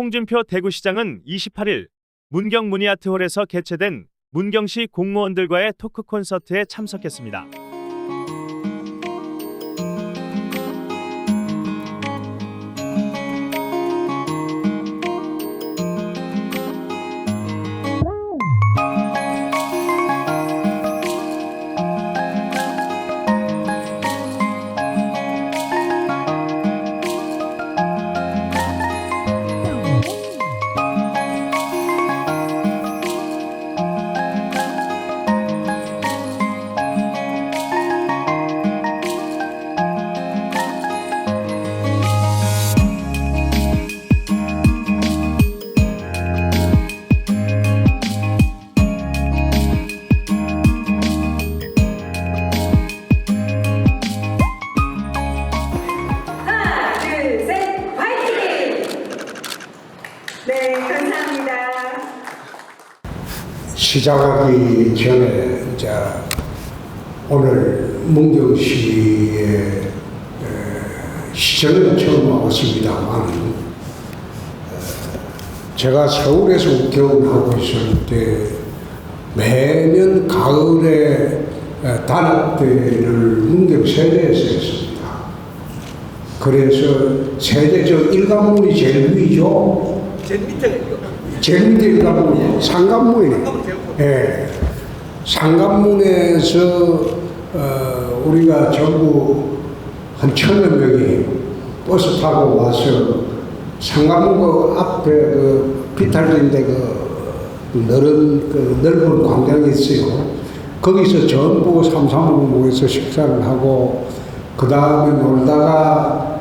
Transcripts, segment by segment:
홍준표 대구시장은 28일 문경 문희아트홀에서 개최된 문경시 공무원들과의 토크 콘서트에 참석했습니다. 네, 감사합니다. 시작하기 전에 오늘 문경시에 시청은 처음 와봤습니다만 제가 서울에서 우겨운하고 있을 때 매년 가을에 단합대회를 문경 세대에서 했습니다. 그래서 세대 일관문이 제일 위죠. 제일 밑에 일관문, 상관문이네. 예. 상관문에서 우리가 전부 한 1,000여 명이 버스 타고 와서 상관문 그 앞에 비탈인데 넓은 광장이 있어요. 거기서 전부 삼삼오오 모여서 식사를 하고 그 다음에 놀다가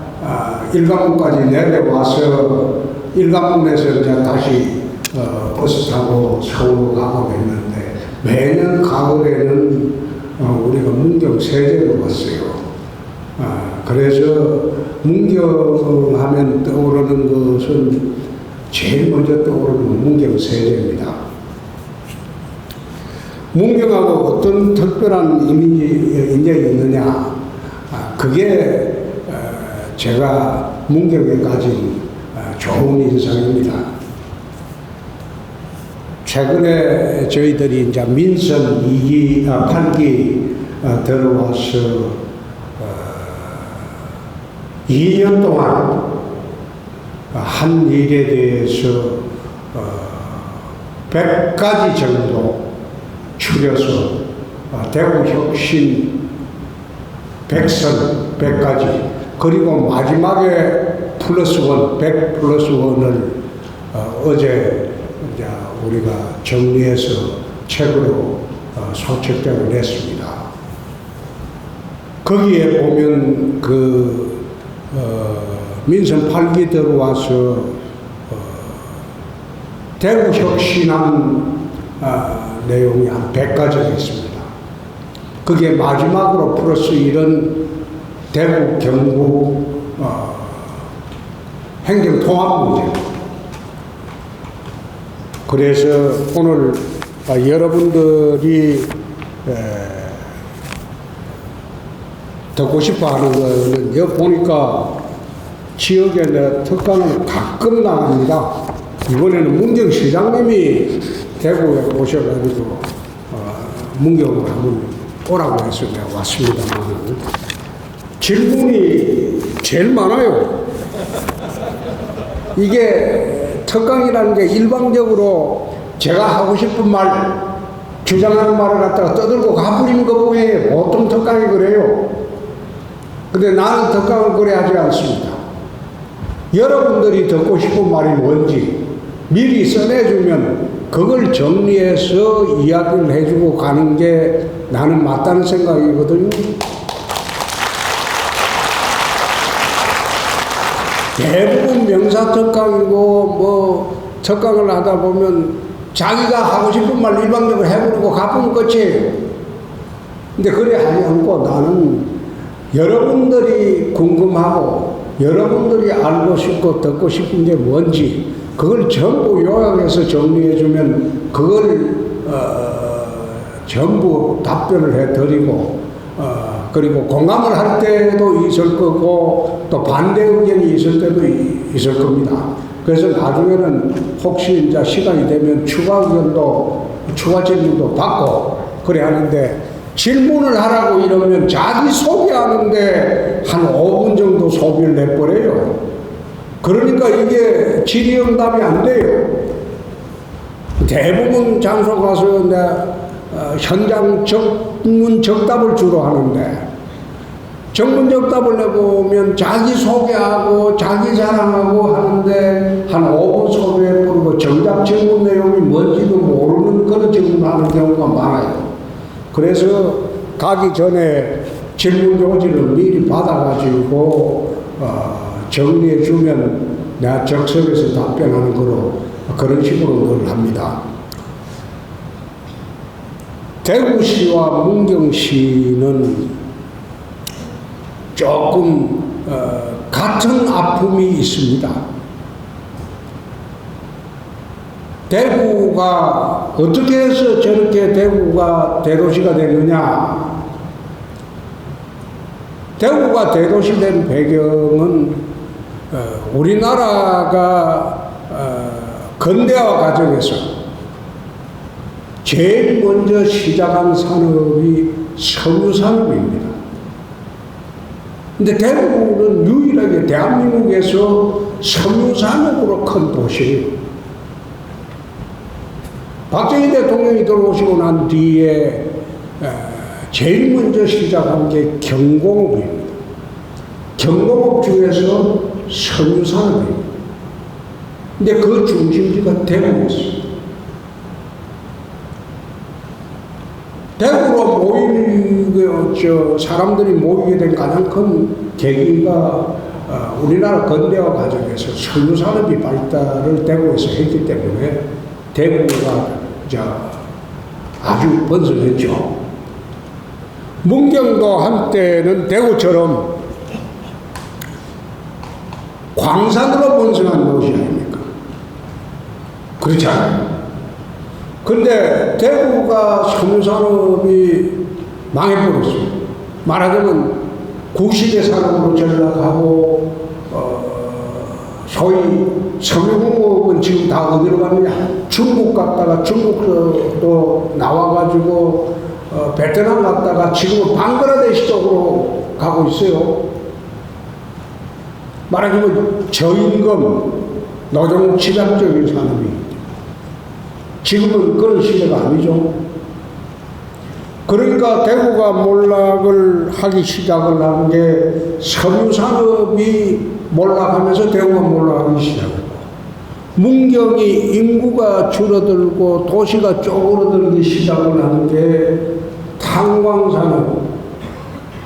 일관문까지 내려와서 일관문에서 이제 다시 버스 타고 서울로 가고 했는데 매년 가을에는 우리가 문경 세제로 왔어요. 그래서 문경 하면 떠오르는 것은 제일 먼저 떠오르는 문경 세제입니다. 문경하고 어떤 특별한 인연이 있느냐? 그게 제가 문경에 가진 좋은 인상입니다. 최근에 저희들이 이제 민선 2기, 8기 들어와서 2년 동안 한 일에 대해서 100가지 정도 추려서 대구혁신 100선 100가지 그리고 마지막에 +1, 100+1을 어제 이제 우리가 정리해서 책으로 소책자를 냈습니다. 거기에 보면 민선 8기 들어와서 대구 혁신한 내용이 한 100가지가 있습니다. 그게 마지막으로 +1은 대구 경북 행정통합 문제. 그래서 오늘 여러분들이 듣고 싶어 하는 거는 여기 보니까 지역에 특강을 가끔 나갑니다. 이번에는 문경시장님이 대구에 오셔가지고 문경을 한번 오라고 해서 내가 왔습니다만 질문이 제일 많아요. 이게 특강이라는 게 일방적으로 제가 하고 싶은 말, 주장하는 말을 갖다가 떠들고 가버리는 거 보면 보통 특강이 그래요. 근데 나는 특강을 그래 하지 않습니다. 여러분들이 듣고 싶은 말이 뭔지 미리 써내주면 그걸 정리해서 이야기를 해주고 가는 게 나는 맞다는 생각이거든요. 대부분 명사특강이고 특강을 하다 보면 자기가 하고 싶은 말 일방적으로 해버리고 가보면 끝이에요. 근데 그래 하지 않고 나는 여러분들이 궁금하고 여러분들이 알고 싶고 듣고 싶은 게 뭔지 그걸 전부 요약해서 정리해주면 그걸 전부 답변을 해드리고 그리고 공감을 할 때도 있을 거고 또 반대 의견이 있을 때도 있을 겁니다. 그래서 나중에는 혹시 이제 시간이 되면 추가 의견도, 추가 질문도 받고 그래 하는데, 질문을 하라고 이러면 자기 소개하는데 한 5분 정도 소비를 내버려요. 그러니까 이게 질의응답이 안 돼요. 대부분 장소 가서 현장 정문 적답을 주로 하는데, 정문 적답을 내보면 자기 소개하고 자기 자랑하고 하는데 한 5분 소개해버리고 정답 질문 내용이 뭔지도 모르는 그런 질문을 하는 경우가 많아요. 그래서 가기 전에 질문 요지를 미리 받아가지고 정리해 주면 내가 적석에서 답변하는 거로 그런 식으로 늘 합니다. 대구시와 문경시는 조금 같은 아픔이 있습니다. 대구가 어떻게 해서 저렇게 대구가 대도시가 됐느냐? 대구가 대도시 된 배경은 우리나라가 근대화 과정에서 제일 먼저 시작한 산업이 석유산업입니다. 근데 대구는 유일하게 대한민국에서 석유산업으로 큰 도시예요. 박정희 대통령이 들어오시고 난 뒤에 제일 먼저 시작한 게 경공업입니다. 경공업 중에서 석유산업입니다. 근데 그 중심지가 대구였어요. 대구로 사람들이 모이게 된 가장 큰 계기가 우리나라 근대화 과정에서 석유산업이 발달을 대구에서 했기 때문에 대구가 아주 번성했죠. 문경도 한때는 대구처럼 광산으로 번성한 도시 아닙니까? 그렇지 않아요? 근데 대구가 석유산업이 망해버렸어요. 말하자면 구시대 산업으로 전락하고 소위 석유공업은 지금 다 어디로 가느냐? 중국 갔다가 중국도 나와가지고 베트남 갔다가 지금은 방글라데시 쪽으로 가고 있어요. 말하자면 저임금, 노동 집약적인 산업이 지금은 그런 시대가 아니죠. 그러니까 대구가 몰락을 하기 시작을 한 게 석유산업이 몰락하면서 대구가 몰락하기 시작했고, 문경이 인구가 줄어들고 도시가 쪼그러들기 시작을 하는 게 탄광산업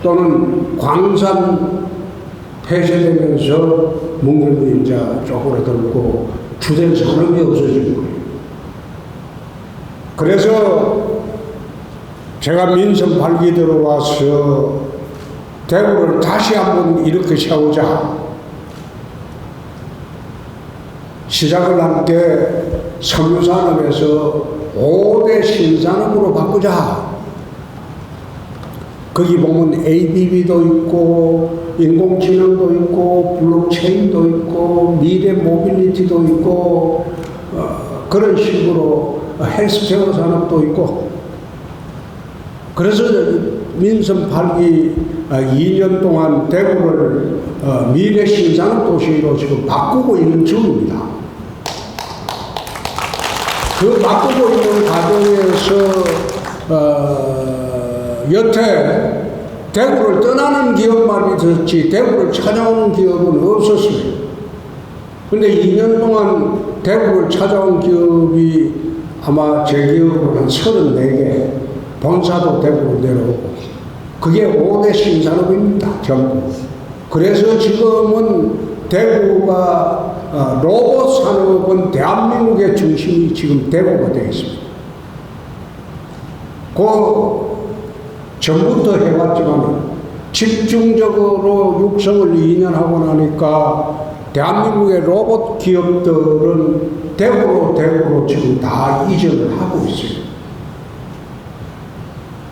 또는 광산 폐쇄되면서 문경이 이제 쪼그러들고 주된 산업이 없어진 거예요. 그래서 제가 민선 8기 들어와서 대구를 다시 한번 이렇게 세우자. 시작을 한 게 석유산업에서 5대 신산업으로 바꾸자. 거기 보면 ABB도 있고 인공지능도 있고 블록체인도 있고 미래 모빌리티도 있고 그런 식으로 헬스케어 산업도 있고, 그래서 민선 8기 2년 동안 대구를 미래 신산업 도시로 지금 바꾸고 있는 중입니다. 그 바꾸고 있는 과정에서 여태 대구를 떠나는 기업만 있었지 대구를 찾아오는 기업은 없었어요. 근데 2년 동안 대구를 찾아온 기업이 아마 제 기억으로 한 34개, 본사도 대구로 내려오고, 그게 5대 신산업입니다, 전부. 그래서 지금은 대구가 로봇 산업은 대한민국의 중심이 지금 대구가 되어 있습니다. 전부터 해왔지만 집중적으로 육성을 2년 하고 나니까 대한민국의 로봇 기업들은 대구로 지금 다 이전을 하고 있어요.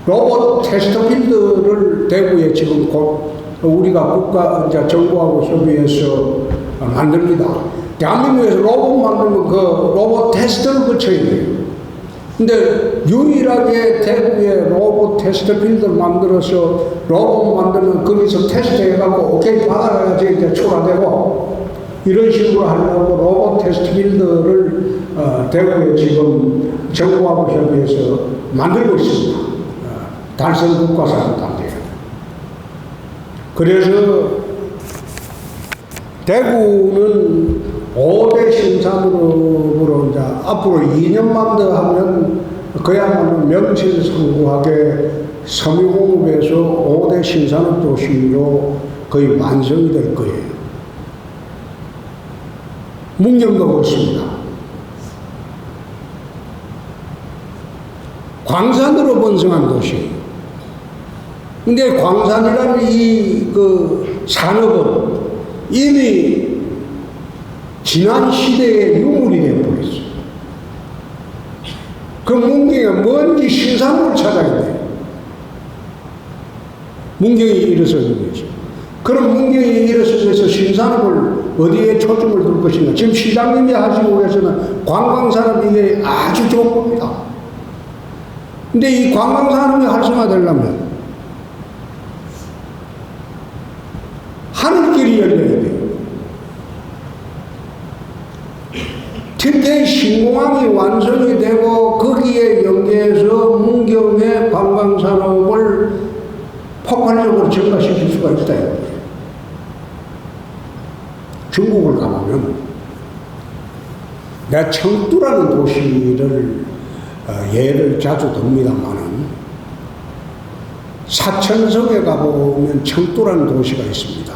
로봇 테스트 필드를 대구에 지금 곧 우리가 정부하고 협의해서 만듭니다. 대한민국에서 로봇 만들면 그 로봇 테스트를 거쳐야 돼요. 근데 유일하게 대구에 로봇 테스트 필드를 만들어서 로봇 만들면 거기서 테스트 해갖고 오케이 받아가야지 이제 출하되고 이런 식으로 하려고 로봇 테스트 필드를 대구에 지금 정부하고 협의해서 만들고 있습니다. 달성 국가사업 단계. 그래서 대구는 5대 신산으로 이제 앞으로 2년만 더 하면 그야말로 명실상부하게 섬유공업에서 5대 신산업 도시로 거의 완성이 될 거예요. 문경도 그렇습니다. 광산으로 번성한 도시. 근데 광산이라는 그 산업은 이미 지난 시대의 유물이 되어버렸어요. 그 문경에 뭔지 신산물을 찾아야 돼요. 문경이 일어서는 거죠. 그럼 문경이 일어서서 신산업을 어디에 초점을 둘 것인가. 지금 시장님이 하시고 계시는 관광산업이 이게 아주 좋은 겁니다. 근데 이 관광산업이 활성화되려면 하늘길이 열려야 돼요. 특히 신공항이 완성이 되고 거기에 연계해서 문경의 관광산업을 폭발적으로 증가시킬 수가 있다. 중국을 가보면 내가 청두라는 도시를 예를 자주 듭니다만은 사천성에 가보면 청두라는 도시가 있습니다.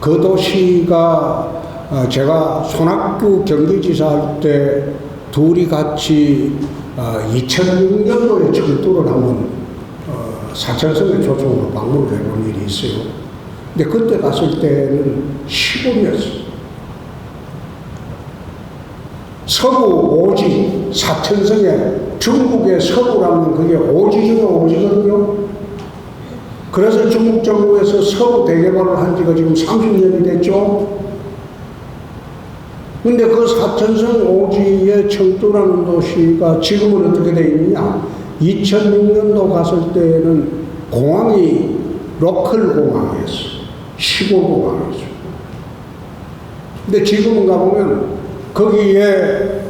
그 도시가 제가 손학규 경기지사 할 때 둘이 같이 2006년도에 청두를 한번 사천성에 초청으로 방문을 해본 일이 있어요. 근데 그때 갔을 때는 시골이었어요. 서부 오지, 사천성에 중국의 서부라면 그게 오지 중에 오지거든요. 그래서 중국 정부에서 서부 대개발을 한 지가 지금 30년이 됐죠. 근데 그 사천성 오지의 청두라는 도시가 지금은 어떻게 되어 있느냐. 2006년도 갔을 때는 공항이 로컬 공항이었어요. 시골 공항이었어요. 근데 지금은 가보면 거기에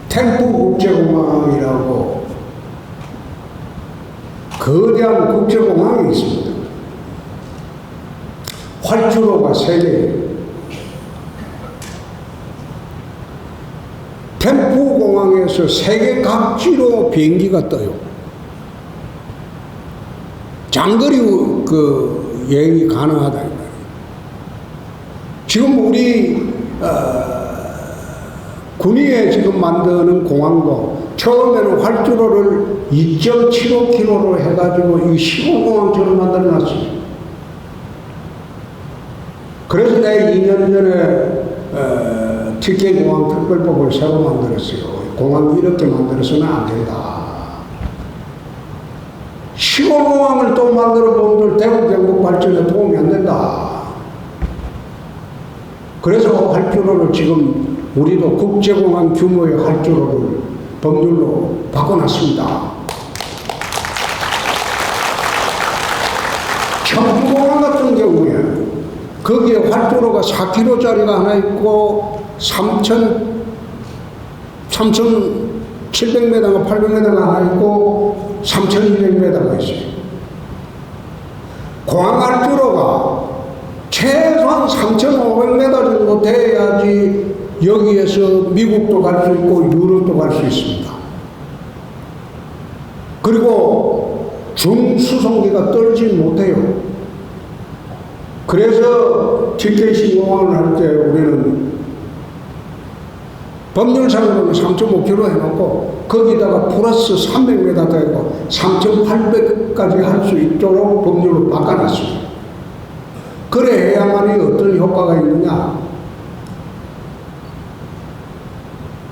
템프 국제공항이라고 거대한 국제공항이 있습니다. 활주로가 3개예요. 템프 공항에서 세계 각지로 비행기가 떠요. 장거리 그 여행이 가능하다. 지금 우리 군위에 지금 만드는 공항도 처음에는 활주로를 2.75km로 해가지고 이 시골공항처럼 만들어놨어요. 그래서 내가 2년 전에 TK공항 특별법을 새로 만들었어요. 공항 이렇게 만들어서는 안 된다. 시골공항을 또 만들어 본들 대구 경북 발전에 도움이 안 된다. 그래서 활주로를 지금 우리도 국제공항 규모의 활주로를 법률로 바꿔놨습니다. 청주공항 같은 경우에 거기에 활주로가 4km짜리가 하나 있고 3,700m가 800m가 하나 있고 3,200m가 있어요. 공항 활주로가 최소한 3,500m 정도 돼야지 여기에서 미국도 갈 수 있고 유럽도 갈 수 있습니다. 그리고 중수송기가 떨지 못해요. 그래서 TKC 공항을 할 때 우리는 법률상으로는 3.5km 해놓고 거기다가 플러스 300m 되고 3,800까지 할 수 있도록 법률로 바꿔놨습니다. 그래 해야만이 어떤 효과가 있느냐.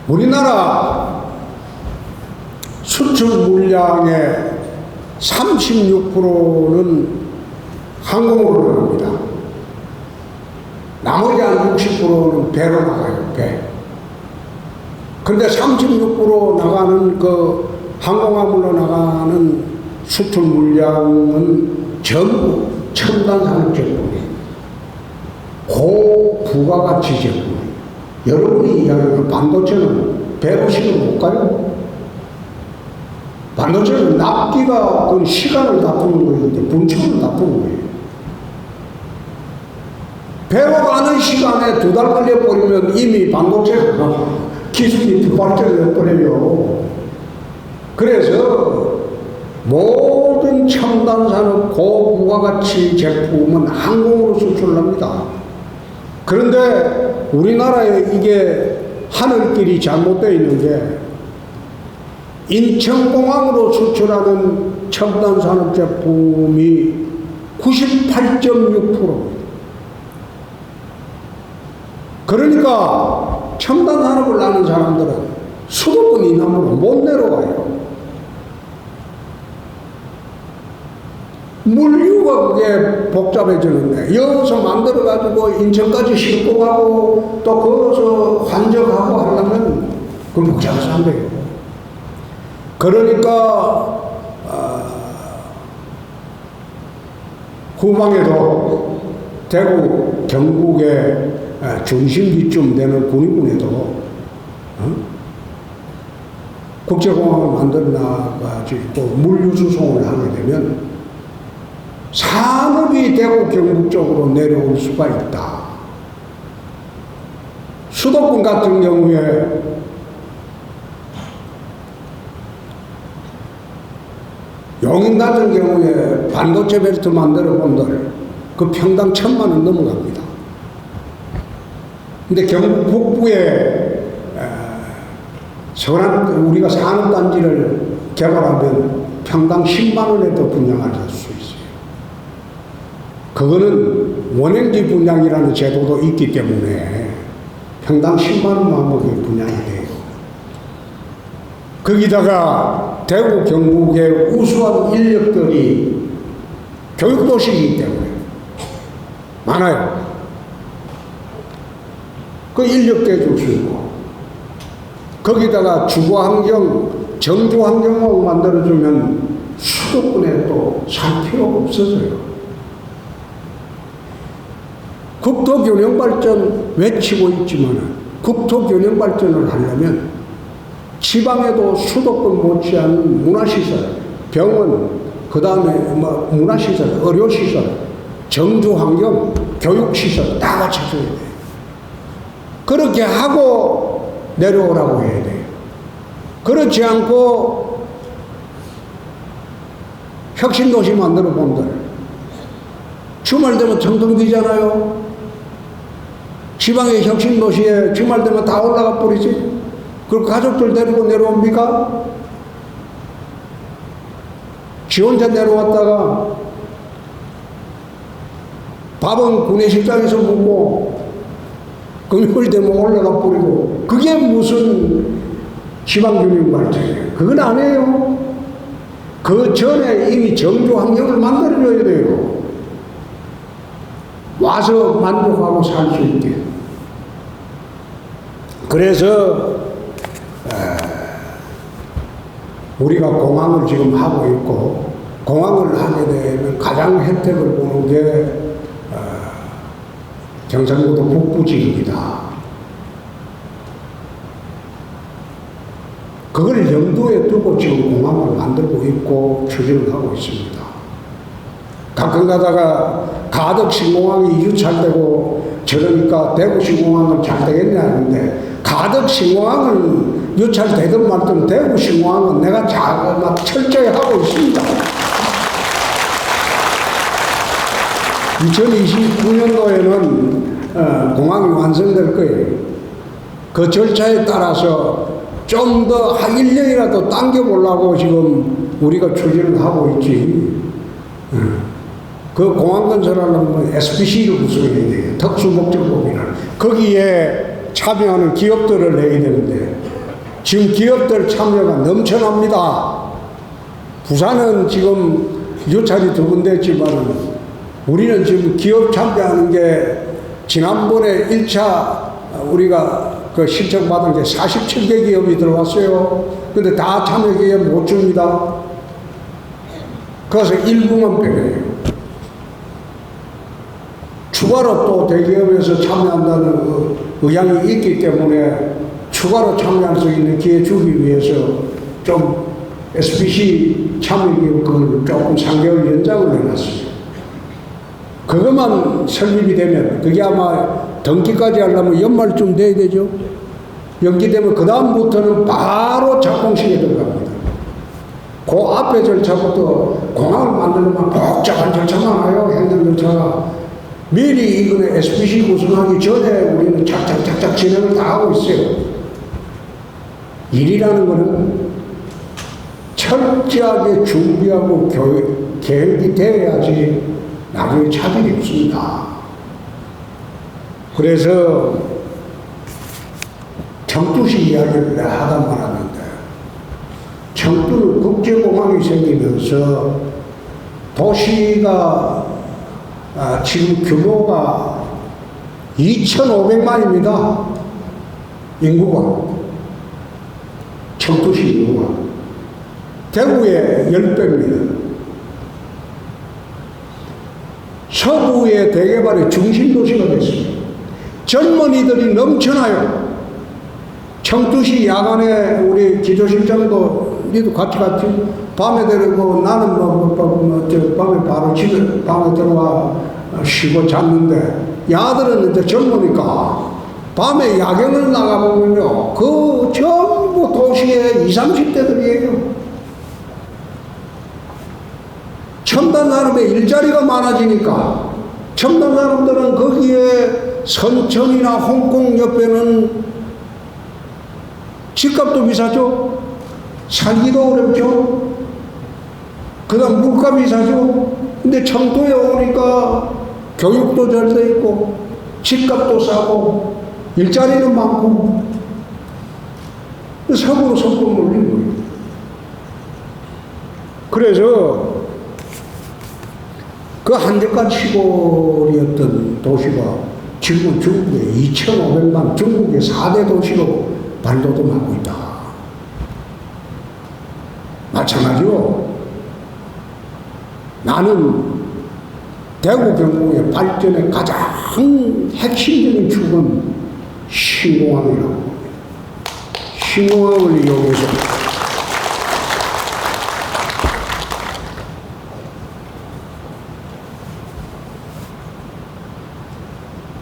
우리나라 수출 물량의 36%는 항공으로 나갑니다. 나머지 한 60%는 배로 나가요, 배. 근데 36% 나가는 그 항공화물로 나가는 수출 물량은 전부 첨단 산업 제품이에요. 고부가가치 제품. 여러분이 이야기하는 반도체는 배로 실어 못 가요. 반도체는 납기가 그 시간을 다투는 거예요. 분초를 다투는 거예요. 배로 가는 시간에 2달 걸려버리면 이미 반도체가 기술이 발전을 해버려요. 그래서 모든 첨단 산업 고부가가치 제품은 항공으로 수출합니다. 그런데 우리나라에 이게 하늘길이 잘못되어 있는 게 인천공항으로 수출하는 첨단 산업 제품이 98.6%. 그러니까 첨단 산업을 하는 사람들은 수도권 이남으로 못 내려가요. 물류가 그게 복잡해지는데 여기서 만들어가지고 인천까지 싣고 가고 또 거기서 환적하고 하려면 그건 복잡한데요. 그러니까 후방에도 대구 경북의 중심지쯤 되는 군위군에도 국제공항을 만들어 나가지고 물류 수송을 하게 되면 산업이 대구 경북 쪽으로 내려올 수가 있다. 수도권 같은 경우에 용인 같은 경우에 반도체 벨트 만들어 본들 그 평당 1,000만 원 넘어갑니다. 근데 경북 북부에 우리가 산업단지를 개발하면 평당 10만 원에도 분양할 수 있어요. 그거는 원행지 분양이라는 제도도 있기 때문에 평당 10만 원만 먹게 분양이 돼요. 거기다가 대구 경북의 우수한 인력들이 교육도시이기 때문에 많아요. 그 인력도 해줄 수 있고 거기다가 주거환경, 정주환경을 만들어주면 수도권에 또 살 필요가 없어져요. 국토균형발전 외치고 있지만 국토균형발전을 하려면 지방에도 수도권 못지않은 문화시설, 병원, 그 다음에 문화시설, 의료시설, 정주환경, 교육시설 다 갖춰줘야 돼요. 그렇게 하고 내려오라고 해야 돼요. 그렇지 않고 혁신도시 만들어 본들 주말 되면 텅텅 비잖아요. 지방의 혁신도시에 주말 되면 다 올라가 버리지. 그리고 가족들 데리고 내려옵니까? 지 혼자 내려왔다가 밥은 구내식당에서 먹고 금요일 되면 올라가 버리고 그게 무슨 지방균형발전이에요. 그건 아니에요. 그 전에 이미 정주 환경을 만들어줘야 돼요. 와서 만족하고 살 수 있게. 그래서 우리가 공항을 지금 하고 있고 공항을 하게 되면 가장 혜택을 보는 게 경상북도 북부 지역이다. 그걸 염두에 두고 지금 공항을 만들고 있고 추진을 하고 있습니다. 가끔 가다가 가덕 신공항이 유찰되고 저러니까 대구 신공항은 잘 되겠냐 하는데 가덕 신공항은 유찰되든 말든 대구 신공항은 내가 막 철저히 하고 있습니다. 2029년도에는 공항이 완성될 거예요. 그 절차에 따라서 좀 더 한 1년이라도 당겨보려고 지금 우리가 추진을 하고 있지. 그 공항 건설하려면 SPC를 구성해야 돼요. 특수목적법인을. 거기에 참여하는 기업들을 내야 되는데 지금 기업들 참여가 넘쳐납니다. 부산은 지금 유찰이 2군데 했지만 우리는 지금 기업 참여하는 게 지난번에 1차 우리가 그 신청받은 게 47개 기업이 들어왔어요. 근데 다 참여 기업 못 줍니다. 그래서 일부만 빼내요. 추가로 또 대기업에서 참여한다는 그 의향이 있기 때문에 추가로 참여할 수 있는 기회 주기 위해서 좀 SPC 참여기업 그걸 조금 3개월 연장을 해놨어요. 그것만 설립이 되면 그게 아마 등기까지 하려면 연말쯤 돼야 되죠. 연기되면 그 다음부터는 바로 착공식에 들어갑니다. 그 앞에 절차부터 공항을 만들려면 복잡한 절차가 많아요. 행정 절차가. 미리 이거는 SPC 구성하기 전에 우리는 착착착착 진행을 다 하고 있어요. 일이라는 것은 철저하게 준비하고 계획이 되어야지 나중에 차질이 없습니다. 그래서 청두시 이야기를 하다 말았는데, 청두는 국제공항이 생기면서 도시가 지금 규모가 2,500만입니다. 인구가. 청두시 인구가. 대구의 10배입니다. 서부의 대개발의 중심도시가 됐습니다. 젊은이들이 넘쳐나요. 청두시 야간에 우리 기조실장도 니도 같이 밤에 데리고 나는 밤에 바로 집에 밤에 들어와 쉬고 잤는데 야들은 이제 젊으니까 밤에 야경을 나가보면요 그 전부 도시의 20, 30대들이에요. 첨단 산업에 일자리가 많아지니까 첨단 사람들은 거기에 선천이나 홍콩 옆에는 집값도 비싸죠. 살기도 어렵죠. 그 다음 물가 비싸죠. 근데 청도에 오니까 교육도 잘 돼 있고 집값도 싸고 일자리는 많고 서구로 속도 몰린 거예요. 그래서 그 한적한 시골이었던 도시가 지금은 중국에 2,500만, 중국의 4대 도시로 발돋움하고 있다. 마찬가지로 나는 대구 경북의 발전의 가장 핵심적인 축은 신공항이라고 봅니다. 신공항을 이용해서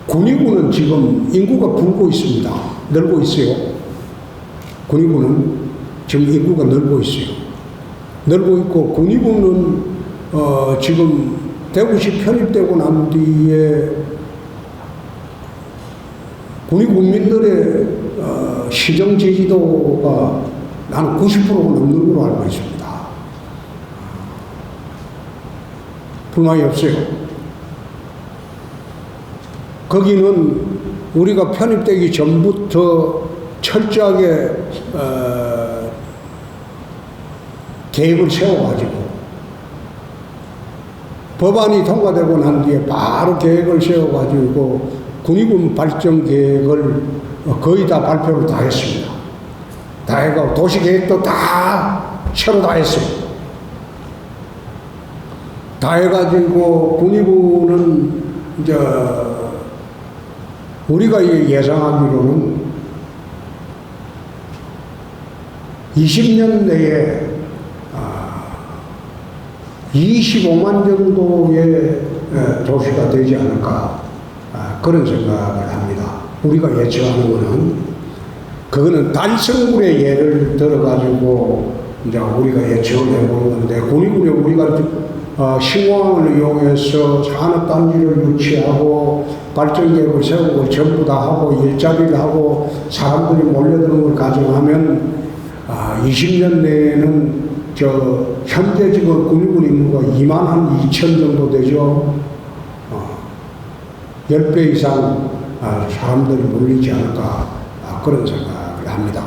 군위군은 지금 인구가 불고 있습니다. 늘고 있어요. 군위군은 지금 인구가 늘고 있어요. 늘고 있고 군위군은 지금 대구시 편입되고 난 뒤에 군위군민들의 시정 지지도가 나는 90%가 넘는 걸로 알고 있습니다. 불만이 없어요. 거기는 우리가 편입되기 전부터 철저하게 계획을 세워가지고 법안이 통과되고 난 뒤에 바로 계획을 세워가지고 군위군 발전 계획을 거의 다 발표를 다 했습니다. 다 해가고 도시계획도 다 새로 다 했어요. 다 해가지고 군위군은 이제 우리가 예상하기로는 20년 내에 25만 정도의 도시가 되지 않을까 그런 생각을 합니다. 우리가 예측하는 것은 그거는 달성군의 예를 들어가지고 이제 우리가 예측을 해보는 건데 군위군에 우리가 신공항을 이용해서 산업단지를 유치하고 발전계획을 세우고 전부 다 하고 일자리를 하고 사람들이 몰려드는 걸 가정하면 20년 내에는 현재 지금 군위군 인구가 2만 한 2천 정도 되죠. 10배 이상 사람들이 몰리지 않을까 그런 생각을 합니다.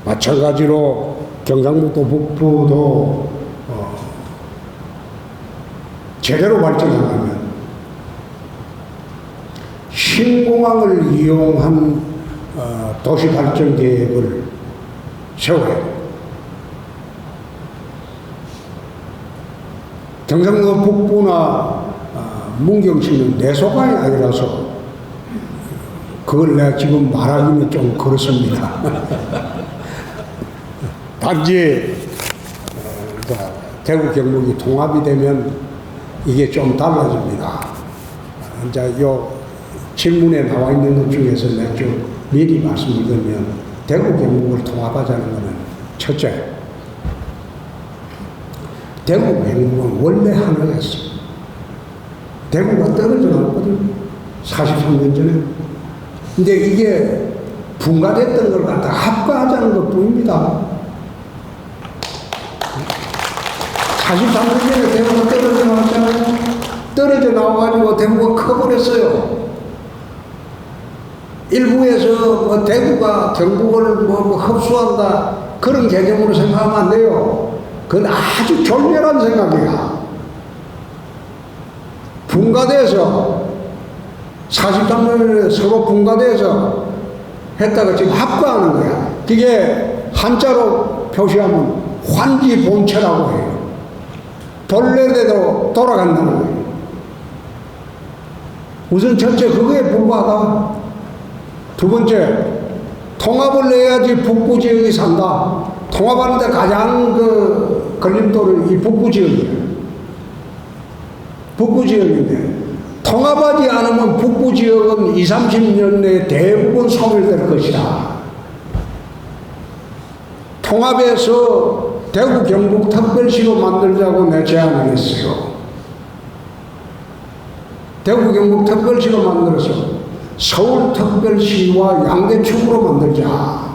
마찬가지로 경상북도 북부도 제대로 발전하려면 신공항을 이용한 도시 발전 계획을 세워야 돼요. 경상도 북부나 문경시는 내소강이 아니라서 그걸 내가 지금 말하기는 좀 그렇습니다. 단지 대구 경북이 통합이 되면 이게 좀 달라집니다. 이제 요 질문에 나와 있는 것 중에서 내가 좀 미리 말씀드리면 대구 경북을 통합하자는 것은 첫째, 대구 경북은 원래 하나였어요. 대구가 떨어져 나왔거든요. 43년 전에. 근데 이게 분가됐던 걸 갖다 합과하자는 것 뿐입니다. 43년 전에 대구가 떨어져 나왔잖아요. 떨어져 나와가지고 대구가 커버렸어요. 일부에서 뭐 대구가 경북을 뭐 흡수한다 그런 개념으로 생각하면 안 돼요. 그건 아주 졸렬한 생각이야. 분가돼서 43년에 서로 분가돼서 했다가 지금 합과하는 거야. 그게 한자로 표시하면 환지본체라고 해요. 본래대로 돌아간다는 거예요. 우선 첫째 그거에 불과하다. 두 번째, 통합을 해야지 북부 지역이 산다. 통합하는데 가장 그 걸림돌은 이 북부 지역이에요. 북부 지역인데 통합하지 않으면 북부 지역은 20, 30년 내에 대부분 소멸될 것이다. 통합해서 대구 경북 특별시로 만들자고 내 제안을 했어요. 대구 경북 특별시로 만들어서 서울 특별시와 양대축으로 만들자.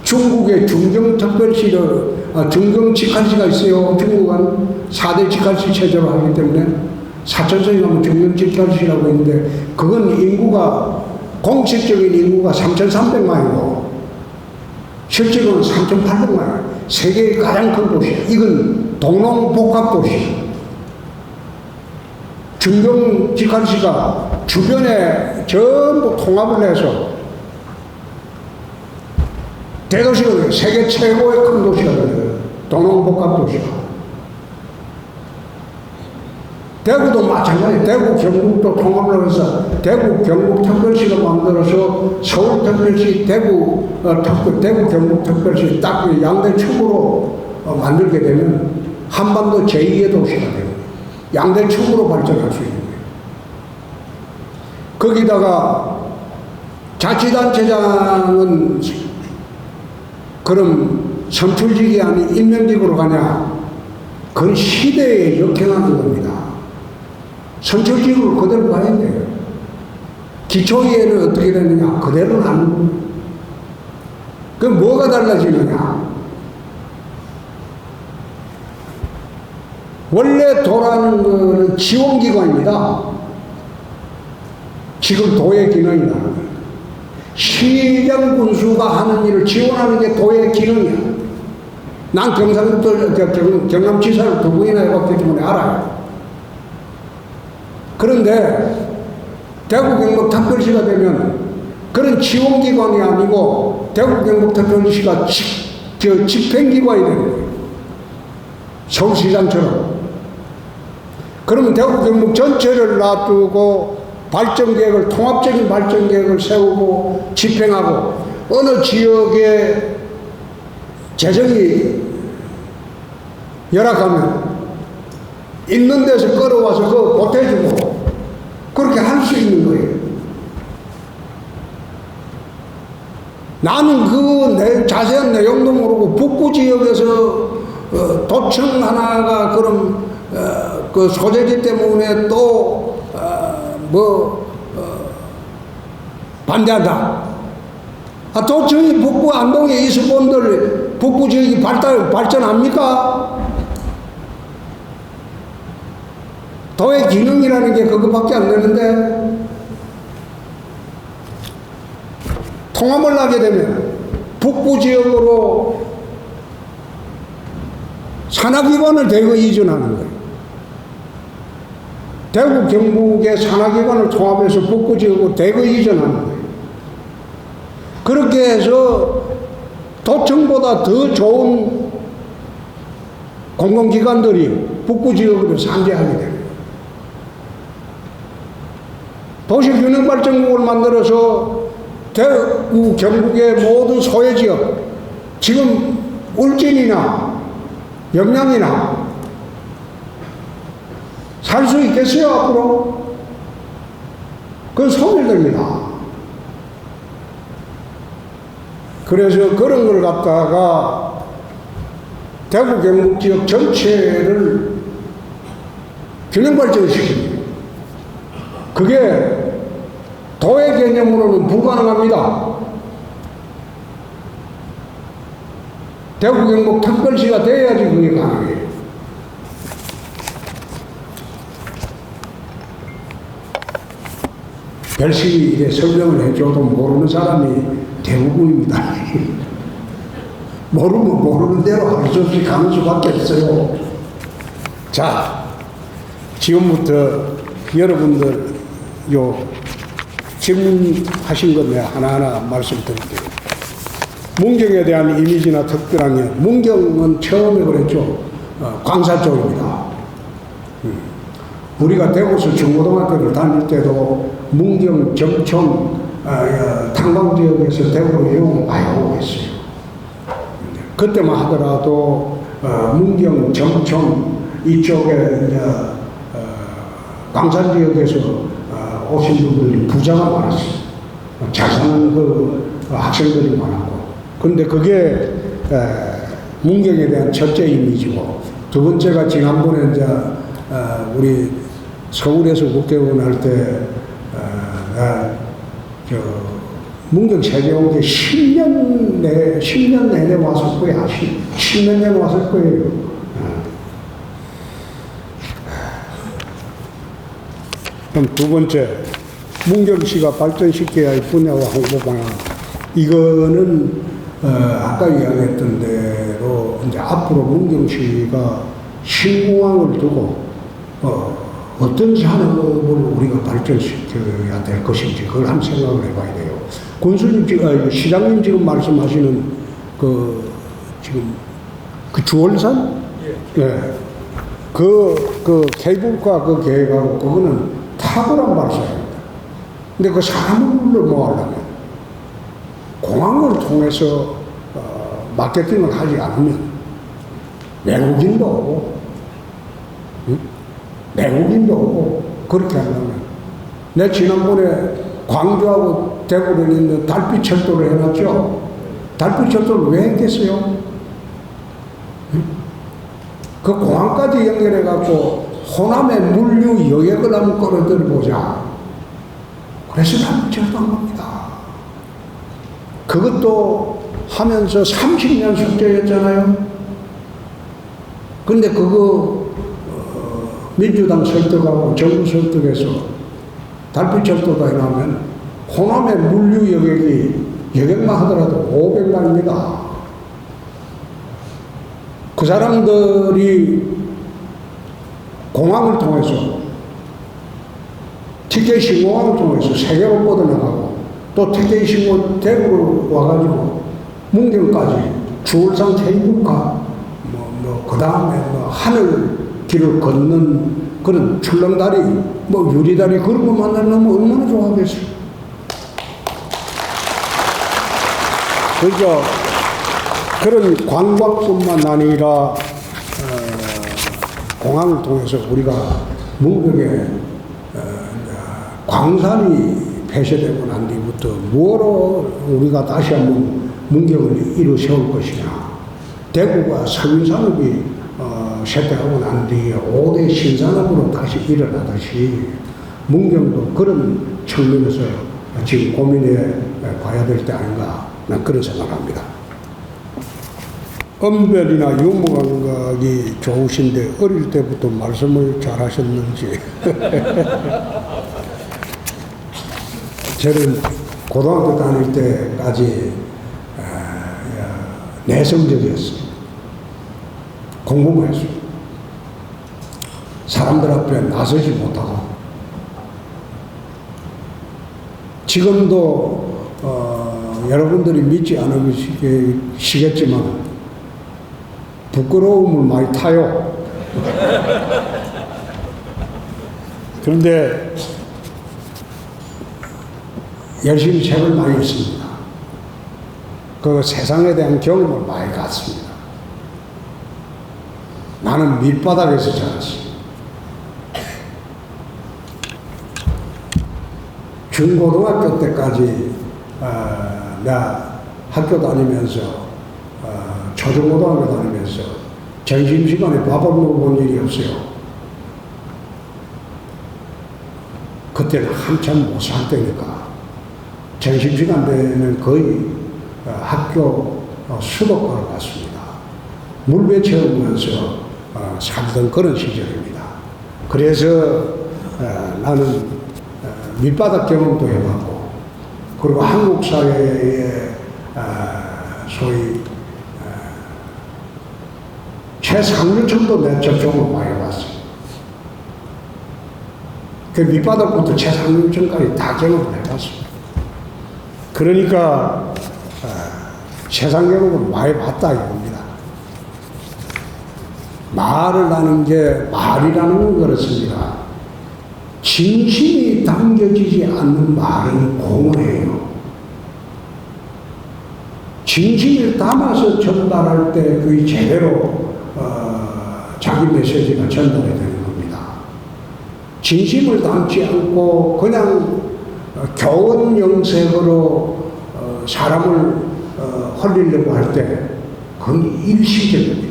중국의 중경특별시를 중경직할시가 있어요. 중국은 4대 직할시 체제로 하기 때문에 사천성에 가면 중경직할시라고 있는데 그건 인구가 공식적인 인구가 3,300만이고 실제로는 3,800만. 세계의 가장 큰 도시야. 이건 동농복합도시. 중경직할시가 주변에 전부 통합을 해서 대도시가 돼요. 세계 최고의 큰 도시가 돼요. 동농복합도시가. 대구도 마찬가지예요. 대구 경북도 통합을 해서 대구 경북 특별시를 만들어서 서울 특별시, 대구 경북 특별시 딱 양대 축으로 만들게 되면 한반도 제2의 도시가 돼요. 양대 축으로 발전할 수 있는 거예요. 거기다가 자치단체장은 그럼 선출직이 아닌 임명직으로 가냐? 그건 시대에 역행하는 겁니다. 선출직으로 그대로 가야 돼요. 기초위에는 어떻게 되느냐? 그대로는 안 됩니다. 그럼 뭐가 달라지느냐? 원래 도라는 거는 지원기관입니다. 지금 도의 기능이 나는 거예요. 시장 군수가 하는 일을 지원하는 게 도의 기능이야. 난 경남지사를 두 번이나 해봤기 때문에 알아요. 그런데 대구 경북 특별시가 되면 그런 지원기관이 아니고 대구 경북 특별시가 집행기관이 되는 거예요. 서울시장처럼. 그러면 대구 경북 전체를 놔두고 발전계획을, 통합적인 발전계획을 세우고 집행하고 어느 지역에 재정이 열악하면 있는 데서 끌어와서 그거 보태주고 그렇게 할 수 있는 거예요. 나는 그 자세한 내용도 모르고 북부 지역에서 도청 하나가 그런 그 소재지 때문에 또 반대한다. 도청이 북부 안동에 있을 분들 북부 지역이 발전합니까? 도의 기능이라는 게 그것밖에 안 되는데 통합을 하게 되면 북부 지역으로 산하기관을 대거 이전하는 거예요. 대구 경북의 산하기관을 통합해서 북구지역으로 대거 이전하는 거예요. 그렇게 해서 도청보다 더 좋은 공공기관들이 북구지역으로 산재하게 됩니다. 도시균형발전국을 만들어서 대구 경북의 모든 소외지역, 지금 울진이나 영양이나 살 수 있겠어요 앞으로? 그건 소멸됩니다. 그래서 그런 걸 갖다가 대구 경북 지역 전체를 균형발전시킵니다. 그게 도의 개념으로는 불가능합니다. 대구 경북 특별시가 돼야지 그게 가능해요. 열심히 이래 설명을 해줘도 모르는 사람이 대부분입니다. 모르면 모르는 대로 할 수 없이 가는 수밖에 없어요. 자, 지금부터 여러분들 질문하신 것 내가 하나하나 말씀드릴게요. 문경에 대한 이미지나 특별한 게, 문경은 처음에 그랬죠. 광사 쪽입니다. 우리가 대구서 중고등학교를 다닐 때도 문경, 정청, 탄광지역에서 대구로 이용을 많이 하고 있어요. 그때만 하더라도 문경, 정청 이쪽에 이제 광산 지역에서 오신 분들이 부자가 많았어요. 잘 사는 학생들이 많았고. 근데 그게 문경에 대한 첫째 이미지고, 두 번째가 지난번에 이제 우리 서울에서 국회의원 할 때 문경 세계온 게 10년 내내 왔을 거예요. 10년 내내 왔을 거예요. 그럼 두 번째, 문경시가 발전시켜야 할 분야와 홍보방향. 이거는 아까 이야기했던 대로 이제 앞으로 문경시가 신공항을 두고 어떤 산업을 우리가 발전시켜야 될 것인지 그걸 한번 생각을 해봐야 돼요. 군수님 시장님 지금 말씀하시는 지금 주월산? 예. 그 케이블카 계획하고 그거는 탁월한 발사입니다. 근데 그 사람을 모으려면 공항을 통해서 마케팅을 하지 않으면 외국인도 오고, 외국인도 오고, 그렇게 하려면, 내 지난번에 광주하고 대구를 있는 달빛 철도를 해놨죠. 달빛 철도를 왜 했겠어요? 그 공항까지 연결해갖고 호남의 물류 여객을 한번 끌어들여보자. 그래서 달빛 철도 한 겁니다. 그것도 하면서 30년 숙제였잖아요. 근데 그거 민주당 설득하고 정부 설득해서 달빛철도가 해놓으면 호남의 물류 여객만 하더라도 500만입니다. 그 사람들이 공항을 통해서, TK 신공항을 통해서 세계로 뻗어나가고, 또 TK 신공 대구로 와가지고 문경까지 주월산 케이블카, 그 다음에 하늘 길을 걷는 그런 출렁다리, 유리다리 그런 거 만나려면 얼마나 좋아하겠어요. 그러니까 그런 관광뿐만 아니라 공항을 통해서 우리가 문경에 광산이 폐쇄되고 난 뒤부터 뭐로 우리가 다시 한번 문경을 일어 세울 것이냐. 대구가 석유산업이 쇠퇴하고 난 뒤에 5대 신산업으로 다시 일어나듯이 문경도 그런 측면에서 지금 고민해 봐야 될 때 아닌가, 난 그런 생각합니다. 언별이나 유머 감각이 좋으신데 어릴 때부터 말씀을 잘 하셨는지. 저는 고등학교 다닐 때까지 내성적이었어요. 공부만 했어요. 사람들 앞에 나서지 못하고 지금도 여러분들이 믿지 않으시겠지만 부끄러움을 많이 타요. 그런데 열심히 책을 많이 읽습니다. 그 세상에 대한 경험을 많이 갖습니다. 나는 밑바닥에서 자랐습니다. 중고등학교 때까지 내가 학교 다니면서 초중고등학교 다니면서 점심시간에 밥을 먹어본 일이 없어요. 그때는 한참 못 살 때니까 점심시간 되면 거의 학교 수도권을 갔습니다. 물배 채우면서 살던 그런 시절입니다. 그래서 나는 밑바닥 경험도 해봤고, 그리고 한국 사회의 소위 최상류층도 내 접촉을 많이 해봤어요. 그 밑바닥부터 최상류층까지 다 경험을 해봤습니다. 그러니까 세상 경험을 많이 봤다 이겁니다. 말을 하는 게, 말이라는 건 그렇습니다. 진심이 담겨지지 않는 말은 공허해요. 진심을 담아서 전달할 때 그게 제대로 자기 메시지가 전달이 되는 겁니다. 진심을 담지 않고 그냥 교원 영색으로 사람을 홀리려고 할 때 그건 일시적입니다.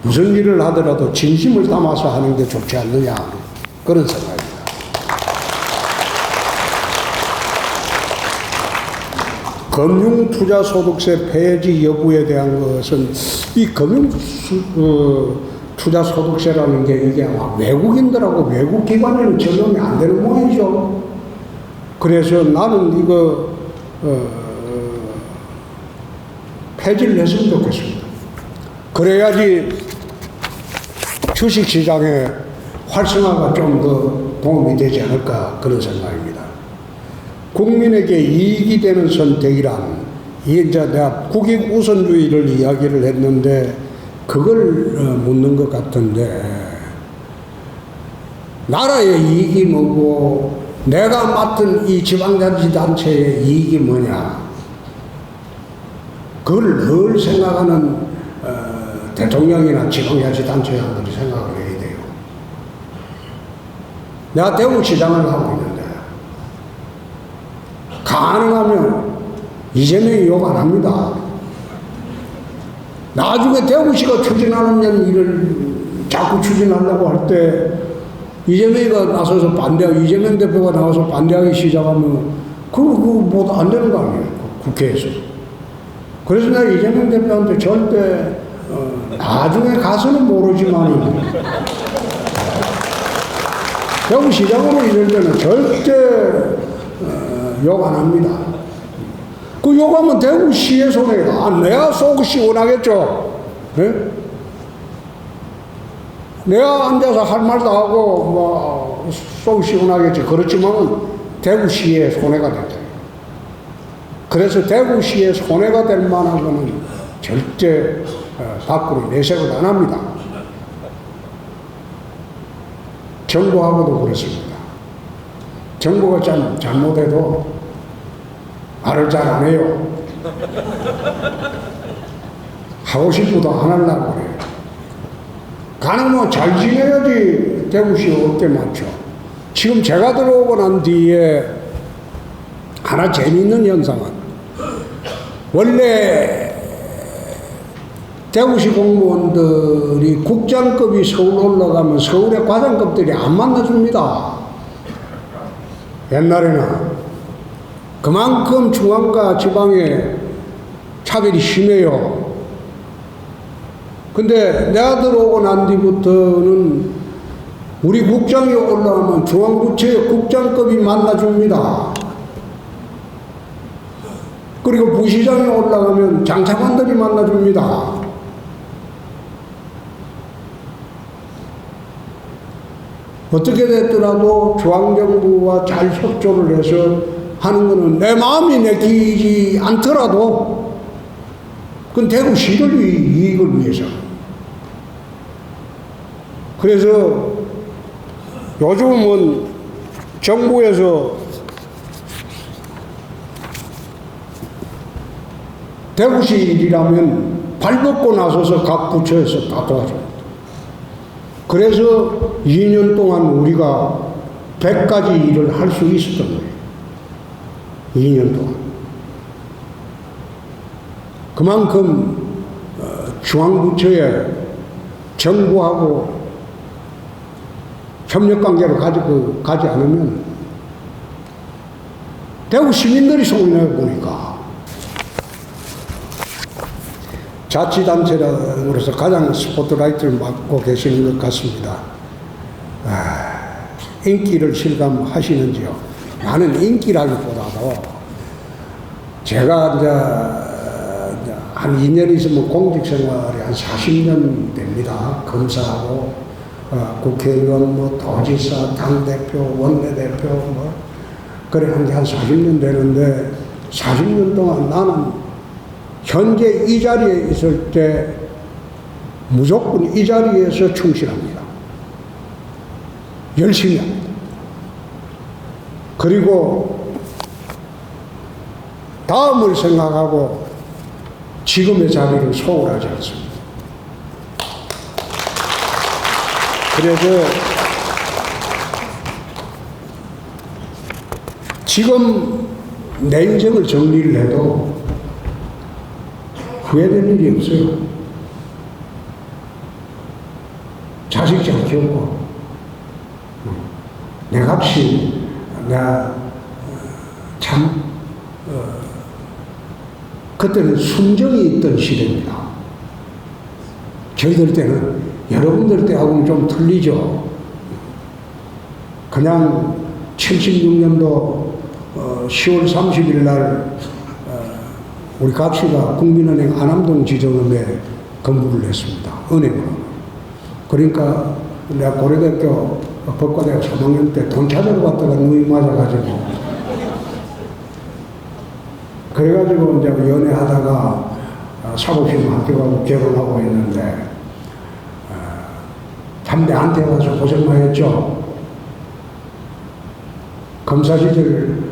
무슨 일을 하더라도 진심을 담아서 하는 게 좋지 않느냐, 그런 생각입니다. 금융투자소득세 폐지 여부에 대한 것은 이 금융투자소득세라는 게 이게 아마 외국인들하고 외국기관에는 적용이 안 되는 모양이죠. 그래서 나는 이거 폐지를 했으면 좋겠습니다. 그래야지 주식시장의 활성화가 좀 더 도움이 되지 않을까, 그런 생각입니다. 국민에게 이익이 되는 선택이란, 이게 이제 내가 국익 우선주의를 이야기를 했는데 그걸 묻는 것 같은데, 나라의 이익이 뭐고 내가 맡은 이 지방자치단체의 이익이 뭐냐, 그걸 늘 생각하는 대통령이나 지방자치단체장들이 생각을 해야 돼요. 내가 대구시장을 하고 있는데 가능하면 이재명이 욕 안 합니다. 나중에 대구시가 추진하는 일을 자꾸 추진하려고 할 때 이재명이가 나서서 이재명 대표가 나와서 반대하기 시작하면 그거 뭐 안 되는 거 아니에요, 국회에서. 그래서 내가 이재명 대표한테 절대 나중에 가서는 모르지만 대구시장으로 이럴 때는 절대 욕 안 합니다. 그 욕하면 대구시의 손해가, 내가 속이 시원하겠죠. 네? 내가 앉아서 할 말도 하고 뭐 속이 시원하겠지. 그렇지만 대구시의 손해가 된다. 그래서 대구시의 손해가 될 만한 거는 절대 밖으로 내색을 안 합니다. 정부하고도 그렇습니다. 정부가 잘못해도 말을 잘 안 해요. 하고 싶어도 안 하려고 그래요. 가능하면 잘 지내야지 대구시 어깨 맞죠. 지금 제가 들어오고 난 뒤에 하나 재미있는 현상은, 원래 대구시 공무원들이 국장급이 서울 올라가면 서울의 과장급들이 안 만나줍니다. 옛날에는. 그만큼 중앙과 지방의 차별이 심해요. 근데 내가 들어오고 난 뒤부터는 우리 국장이 올라오면 중앙부처의 국장급이 만나줍니다. 그리고 부시장이 올라가면 장차관들이 만나줍니다. 어떻게 됐더라도 중앙정부와 잘 협조를 해서 하는 거는 내 마음이 내키지 않더라도 그건 대구시를 이익을 위해서. 그래서 요즘은 정부에서 대구시 일이라면 발벗고 나서서 각 부처에서 다 도와줍니다. 그래서 2년 동안 우리가 100가지 일을 할 수 있었던 거예요. 2년 동안. 그만큼 중앙부처에 정부하고 협력관계를 가지고 가지 않으면 대구 시민들이 소리내 보니까 자치단체로서 가장 스포트라이트를 맡고 계시는 것 같습니다. 인기를 실감하시는지요? 나는 인기라기보다도 제가 이제 한 2년 있으면 공직생활이 한 40년 됩니다. 검사하고 국회의원, 뭐 도지사, 당대표, 원내대표 뭐 그래 한 40년 되는데 40년 동안 나는 현재 이 자리에 있을 때 무조건 이 자리에서 충실합니다. 열심히 합니다. 그리고 다음을 생각하고 지금의 자리를 소홀하지 않습니다. 그래서 지금 내 인생을 정리를 해도 후회될 일이 없어요. 자식 잘 키웠고, 내 값이, 내가 참, 그때는 순정이 있던 시대입니다. 저희들 때는, 여러분들 때하고는 좀 틀리죠. 그냥 76년도 10월 30일 날 우리 각시가 국민은행 안암동 지점에 근무를 했습니다. 은행으로. 그러니까 내가 고려대학교 법과대학 3학년 때 돈 찾으러 갔다가 누이 맞아가지고 그래가지고 이제 연애하다가 사법시험 합격하고 결혼하고 했는데 참 내한테 와서 고생 많이 했죠. 검사 시절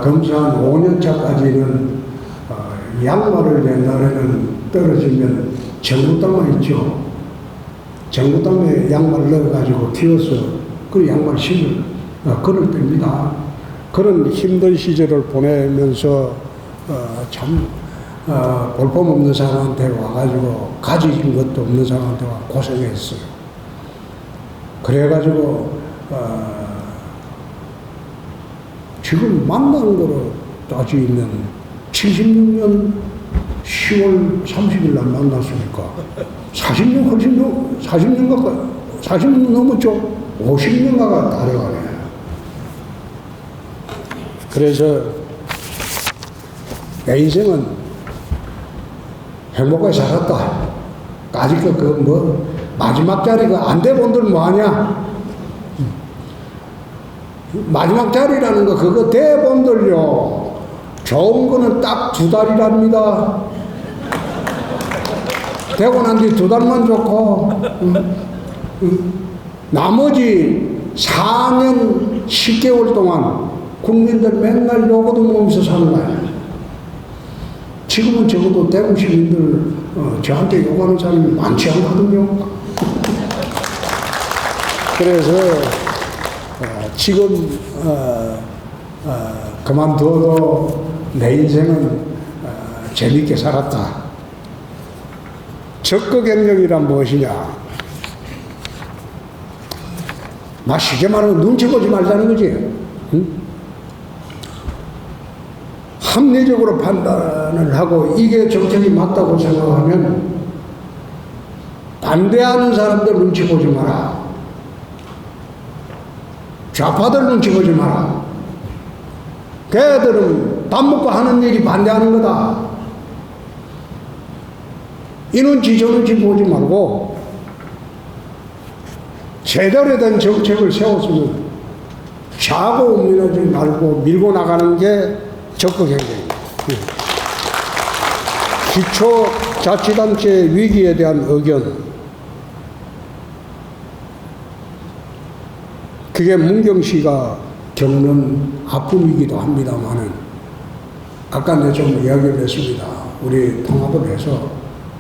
검사 한 5년 차까지는 양말을 옛날에는 떨어지면 정구땅만 있죠. 정구땅에 양말을 넣어가지고 키워서 그 양말 신을 그럴 때입니다. 그런 힘든 시절을 보내면서 참 볼품없는 사람한테 와가지고 가진 것도 없는 사람한테 와 고생했어요. 그래가지고 지금 만난 거로 따지면 76년 10월 30일 날 만났으니까 40년 훨씬 40년 가까이 40년 넘었죠. 50년 가까이 달려가네. 그래서 내 인생은 행복하게 살았다. 아직도 그 뭐 마지막 자리가 안 돼 본들 뭐하냐? 마지막 자리라는 거 그거 대본들요. 좋은 거는 딱 2달이랍니다. 되고 난 뒤 2달만 좋고 나머지 4년 10개월 동안 국민들 맨날 요거도 먹으면서 사는 거야. 지금은 적어도 대구 시민들 저한테 요구하는 사람이 많지 않거든요. 그래서 지금 그만둬도 내 인생은 재밌게 살았다. 적극행정이란 무엇이냐? 막 쉽게 말하면 눈치 보지 말자는 거지. 응? 합리적으로 판단을 하고 이게 정책이 맞다고 생각하면 반대하는 사람들 눈치 보지 마라. 좌파들 눈치 보지 마라. 걔들은 밥 먹고 하는 일이 반대하는 거다. 이 눈치 저 눈치 보지 말고 제대로 된 정책을 세웠으면 자고 옮기지 말고 밀고 나가는 게 적극 행정입니다. 기초자치단체 위기에 대한 의견, 그게 문경시가 겪는 아픔이기도 합니다만은, 아까 내가 좀 이야기를 했습니다. 우리 통합을 해서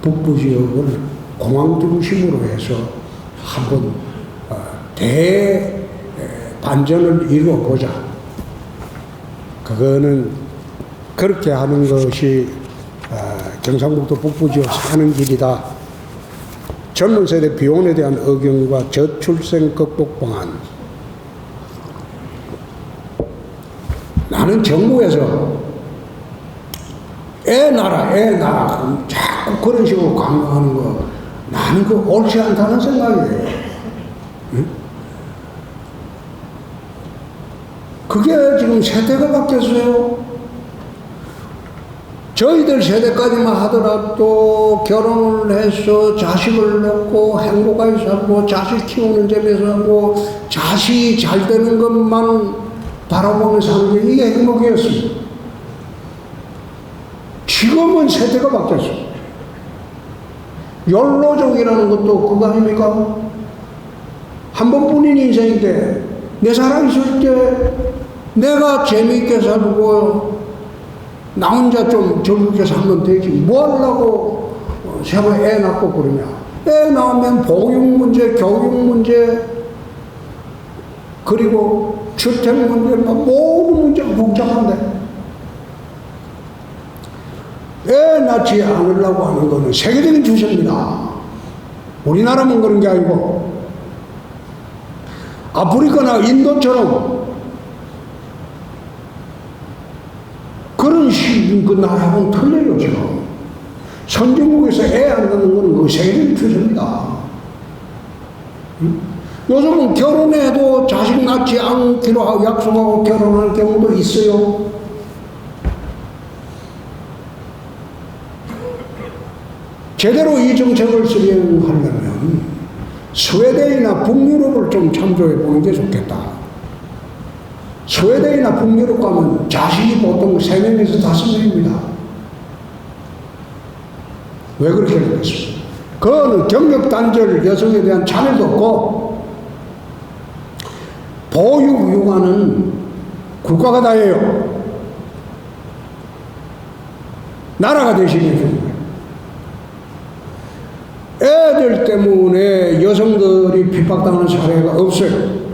북부 지역을 공항 중심으로 해서 한번 대반전을 이루어보자. 그거는 그렇게 하는 것이 경상북도 북부 지역 사는 길이다. 젊은 세대 비혼에 대한 의견과 저출생 극복 방안. 나는 정부에서 애 낳아 자꾸 그런 식으로 강요하는 거, 나는 그 옳지 않다는 생각이에요. 응? 그게 지금 세대가 바뀌었어요. 저희들 세대까지만 하더라도 결혼을 해서 자식을 낳고 행복하게 살고 자식 키우는 점에서 하고 자식이 잘 되는 것만 바라보며 사는 게 이게 행복이었습니다. 지금은 세대가 바뀌었어요. 욜로족이라는 것도 그거 아닙니까? 한 번뿐인 인생인데 내 살아있을 때 내가 재미있게 살고 나 혼자 좀 즐겁게 살면 되지 뭐 하려고 세번 애 낳고 그러냐. 애 낳으면 보육 문제, 교육 문제, 그리고 주택 문제, 모든 문제가 복잡한데 애 낳지 않으려고 하는 것은 세계적인 추세입니다. 우리나라만 그런 게 아니고 아프리카나 인도처럼 그런 그 나라하고는 틀려요. 지금 선진국에서 애 안 낳는 것은 그 세계적인 추세입니다. 요즘은 결혼해도 자식 낳지 않기로 약속하고 결혼할 경우도 있어요. 제대로 이 정책을 수행하려면 스웨덴이나 북유럽을 좀 참조해 보는 게 좋겠다. 스웨덴이나 북유럽 가면 자식이 보통 3명에서 5명입니다. 왜 그렇게 되겠습니까? 그거는 경력단절 여성에 대한 차별도 없고 보육 육아는 국가가 다 해요. 나라가 대신해 주는 거예요. 애들 때문에 여성들이 핍박당하는 사례가 없어요.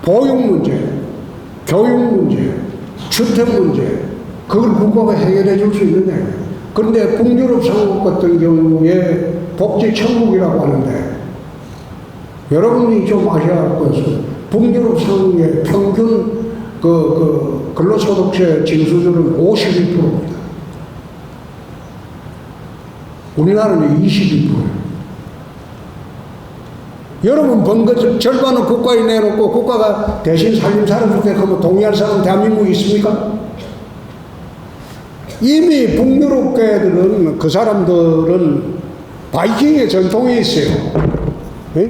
보육 문제, 교육 문제, 주택 문제, 그걸 국가가 해결해 줄 수 있느냐. 그런데 북유럽 상국 같은 경우에 복지 천국이라고 하는데, 여러분이 좀 아셔야 할 것은 북유럽 상국의 평균 근로소득세 징수율은 52%입니다. 우리나라는 22%예요. 여러분 번 것 절반은 국가에 내놓고 국가가 대신 살림 살아줄 때 그러면 동의할 사람 대한민국에 있습니까? 이미 북유럽계들은 그 사람들은 바이킹의 전통이 있어요. 네?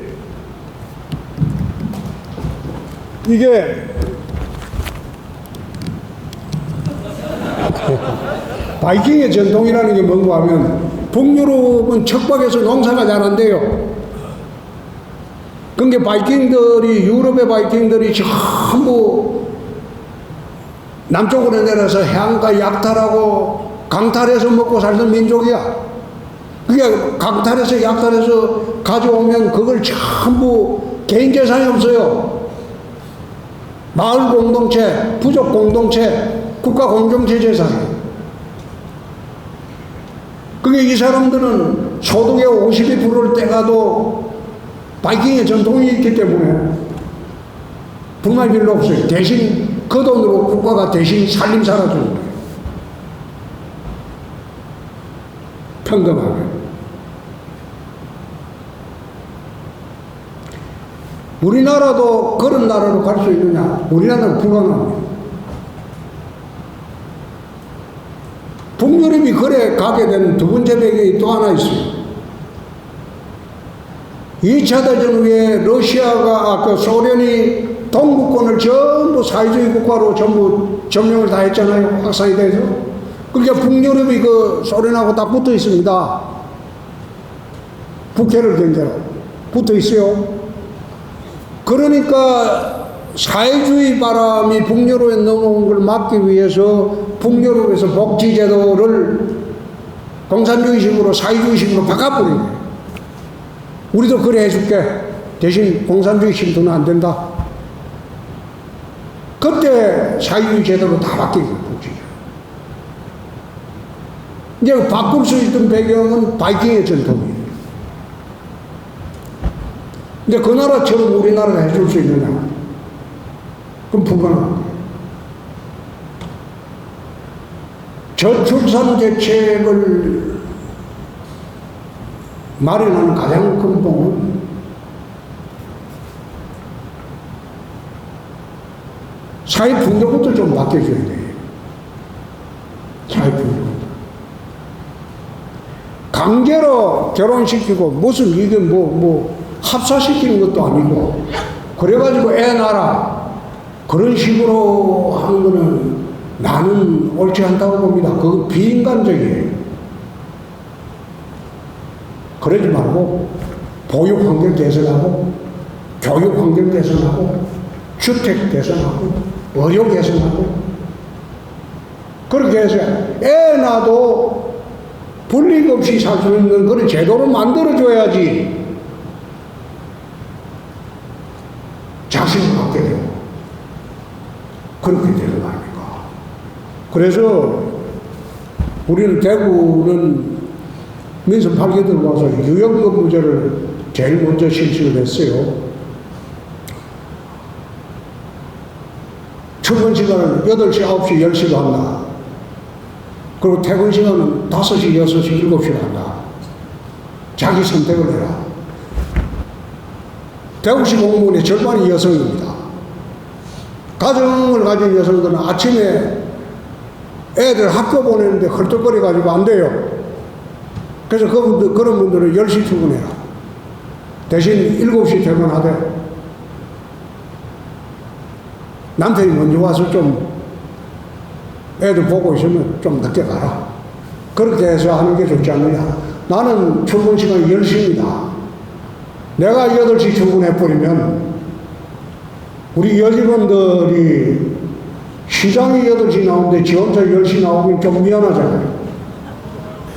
이게 바이킹의 전통이라는 게 뭔가 하면 북유럽은 척박해서 농사가 잘 안 돼요. 그러니까 바이킹들이, 유럽의 바이킹들이 전부 남쪽으로 내려서 해안가 약탈하고 강탈해서 먹고 살던 민족이야. 그게 강탈해서 약탈해서 가져오면 그걸 전부 개인 재산이 없어요. 마을 공동체, 부족 공동체, 국가 공동체 재산이에요. 그게 이 사람들은 소득의 52%를 떼가도 바이킹의 전통이 있기 때문에 분할 필요 없어요. 대신 그 돈으로 국가가 대신 살림 살아주는 거예요. 평등하게. 우리나라도 그런 나라로 갈 수 있느냐? 우리나라는 불가능합니다. 북유럽이 그래 가게 된 두 번째 배경이 또 하나 있어요. 2차 대전 후에 러시아가 그 소련이 동구권을 전부 사회주의 국가로 전부 점령을 다 했잖아요. 확산이 돼서. 그러니까 북유럽이 그 소련하고 딱 붙어 있습니다. 북해를 경계로 붙어 있어요. 그러니까 사회주의 바람이 북유럽에 넘어온 걸 막기 위해서 북유럽에서 복지제도를 공산주의식으로 사회주의식으로 바꿔버린 거예요. 우리도 그래 해줄게. 대신 공산주의 신도는 안 된다. 그때 사회주의 제도로 다 바뀐 거예요. 복지제도. 이제 바꿀 수 있던 배경은 바이킹의 전통이에요. 근데 그 나라처럼 우리나라가 해줄 수 있느냐? 그럼 불가능합니다. 저출산 대책을 마련하는 가장 큰 봉은 사회 풍조부터 좀 바뀌어줘야 돼요. 사회 풍조부터. 강제로 결혼시키고 무슨 이게 합사시키는 것도 아니고 그래가지고 애 낳아라 그런 식으로 하는 거는 나는 옳지 않다고 봅니다. 그건 비인간적이에요. 그러지 말고 보육 환경 개선하고 교육 환경 개선하고 주택 개선하고 의료 개선하고 그렇게 해서 애 낳아도 불이익 없이 살 수 있는 그런 제도를 만들어줘야지 자신을 갖게 되고 그렇게 되는 거 아닙니까? 그래서 우리는 대구는 민선 8개 들어와서 유형근무제를 제일 먼저 실시를 했어요. 출근 시간은 8시, 9시, 10시로 한다. 그리고 퇴근 시간은 5시, 6시, 7시로 한다. 자기 선택을 해라. 대구시 공무원의 절반이 여성입니다. 가정을 가진 여성들은 아침에 애들 학교 보내는데 헐떡거려가지고 안 돼요. 그래서 그런 분들은 10시 출근해라. 대신 7시 퇴근하되 남편이 먼저 와서 좀 애들 보고 있으면 좀 늦게 가라. 그렇게 해서 하는 게 좋지 않느냐. 나는 출근 시간이 10시입니다. 내가 8시 출근해버리면 우리 여직원들이 시장이 8시 나오는데 지 혼자 10시 나오면 좀 미안하잖아요.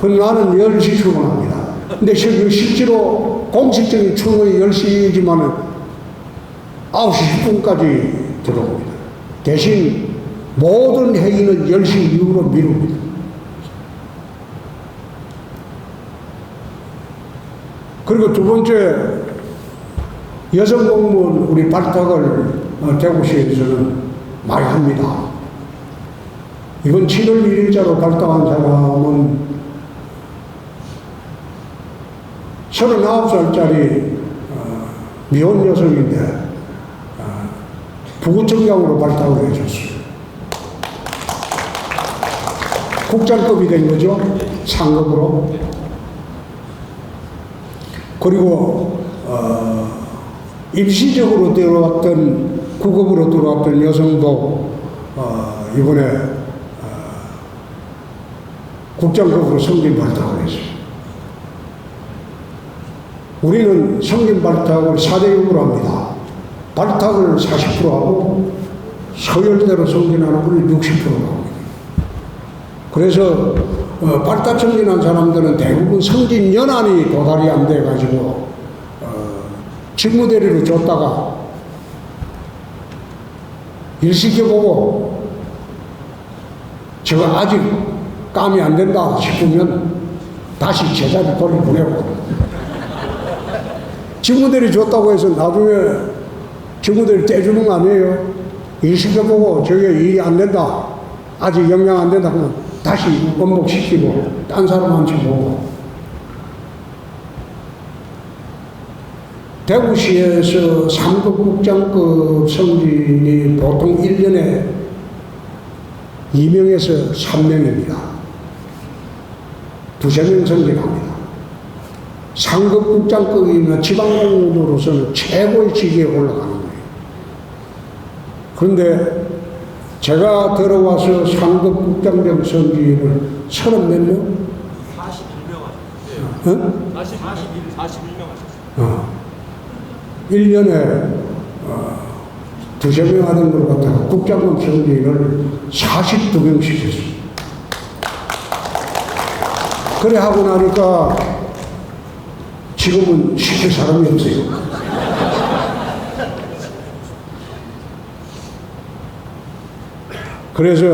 그럼 나는 10시 출근합니다. 근데 실제로 공식적인 출근이 10시지만은 9시 10분까지 들어옵니다. 대신 모든 회의는 10시 이후로 미룹니다. 그리고 두 번째, 여성 공무원 우리 발탁을 대구시에서는 많이 합니다. 이번 7월 1일자로 발탁한 사람은 39살짜리 미혼 여성인데 부구청장으로 발탁을 해줬어요. 국장급이 된 거죠. 상급으로. 그리고 임시적으로 들어왔던 구급으로 들어왔던 여성도 이번에 국장급으로 승진 발탁을 했어요. 우리는 승진 발탁을 4대6으로 합니다. 발탁을 40% 하고 서열대로 승진하는 걸 60%로 합니다. 그래서 발탁 승진한 사람들은 대부분 승진 연한이 도달이 안 돼가지고 직무대리로 줬다가 일 시켜보고 제가 아직 감이 안 된다 싶으면 다시 제자리 돌려보내고 직무대리 줬다고 해서 나중에 직무대리 떼주는 거 아니에요. 일 시켜보고 저게 일이 안 된다 아직 역량 안 된다 그러면 다시 원복시키고 딴 사람한테 보고. 대구시에서 3급 국장급 승진이 보통 1년에 2명에서 3명입니다. 두세 명 승진합니다. 상급 국장급이면 지방공무원으로서는 최고의 직위에 올라가는 거예요. 그런데 제가 들어와서 상급 국장병 선진을 30몇 명? 41명 하셨어요. 41명 하셨어요. 1년에 두세 명 하는 걸 갖다가 국장급 선진을 42명 시켰어요. 그래 하고 나니까 지금은 시킬 사람이 없어요. 그래서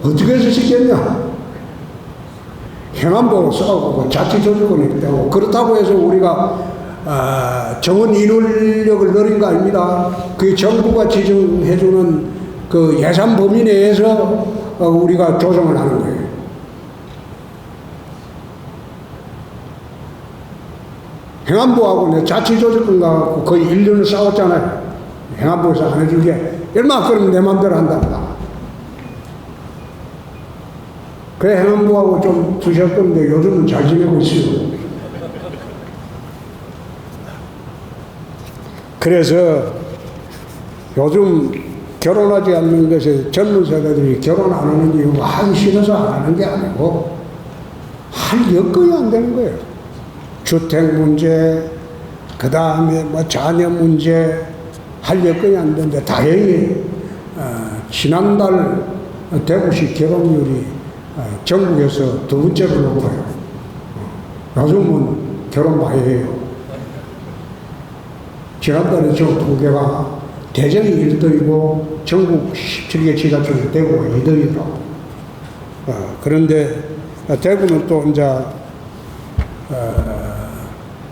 어떻게 해서 시켰냐? 행안부 싸우고 자치조직원이 되고 그렇다고 해서 우리가 정원 인원력을 늘린 거 아닙니다. 그 정부가 지정해주는 그 예산 범위 내에서 우리가 조정을 하는 거예요. 행안부하고 자치조직원과 거의 1년을 싸웠잖아요. 행안부에서 안 해주게. 얼마 그러면 내 맘대로 한답니다. 그래 행안부하고 좀 두셨던데 요즘은 잘 지내고 있어요. 그래서 요즘 결혼하지 않는 것에 젊은 세대들이 결혼 안 하는 이유가 하기 싫어서 안 하는 게 아니고 할 여건이 안 되는 거예요. 주택 문제, 그 다음에 뭐 자녀 문제, 할 여건이 안 되는데 다행히 지난달 대구시 결혼율이 전국에서 두 번째로 높아요. 요즘은 결혼 많이 해요. 지난달에 저 통계가 대전이 1등이고 전국 17개 지자 중에 대구가 2등이더라고. 그런데 대구는 또 이제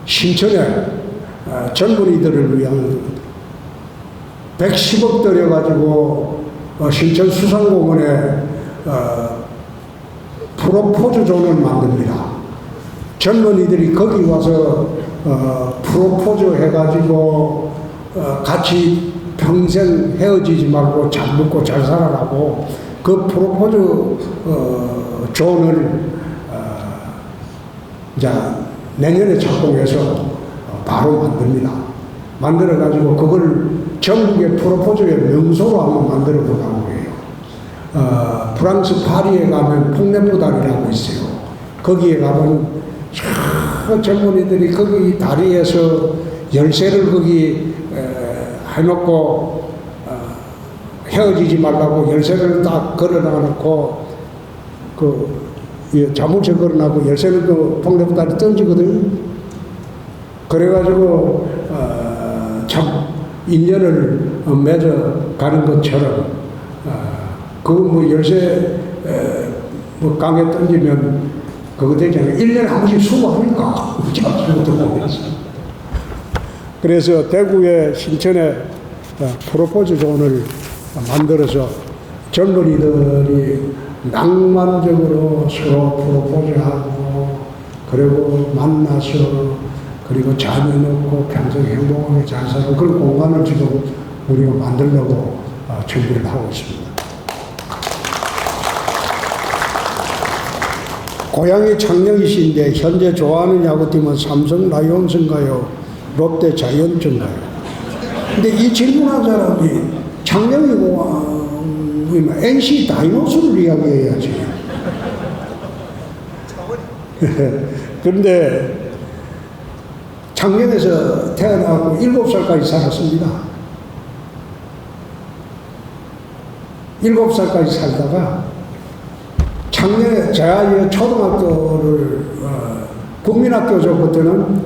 신천에 젊은이들을 위한 110억 들여가지고 신천 수산공원에 프로포즈 존을 만듭니다. 젊은이들이 거기 와서 프로포즈 해가지고 같이 평생 헤어지지 말고 잘 먹고 잘 살아라고 그 프로포즈 존을 이제 내년에 착공해서 바로 만듭니다. 만들어가지고 그걸 전국의 프로포즈의 명소로 한번 만들어 보려고 해요. 프랑스 파리에 가면 풍레포다리라고 있어요. 거기에 가면 젊은이들이 거기 다리에서 열쇠를 거기 해놓고 헤어지지 말라고 열쇠를 딱 걸어놔놓고 자물쇠 걸어놔고 열쇠를 그 풍레포다리 던지거든요. 그래가지고 참 인연을 맺어 가는 것처럼 그 뭐 열쇠 뭐 강에 던지면 그거 되잖아요. 1년에 한 번씩 수고합니까? 그래서 대구의 신천에 프로포즈 존을 만들어서 젊은이들이 낭만적으로 서로 프로포즈하고 그리고 만나서 그리고 자녀 놓고 평생 행복하게 잘 사는 그런 공간을 지금 우리가 만들려고 준비를 하고 있습니다. 고향이 창녕이신데 현재 좋아하는 야구팀은 삼성 라이온즈인가요? 롯데 자이언츠인가요? 근데 이 질문한 사람이 창녕이고 NC 다이노스를 이야기해야지. 그런데 창녕에서 태어나고 7살까지 살았습니다. 7살까지 살다가 창녕에 제가 초등학교를 국민학교죠. 그때는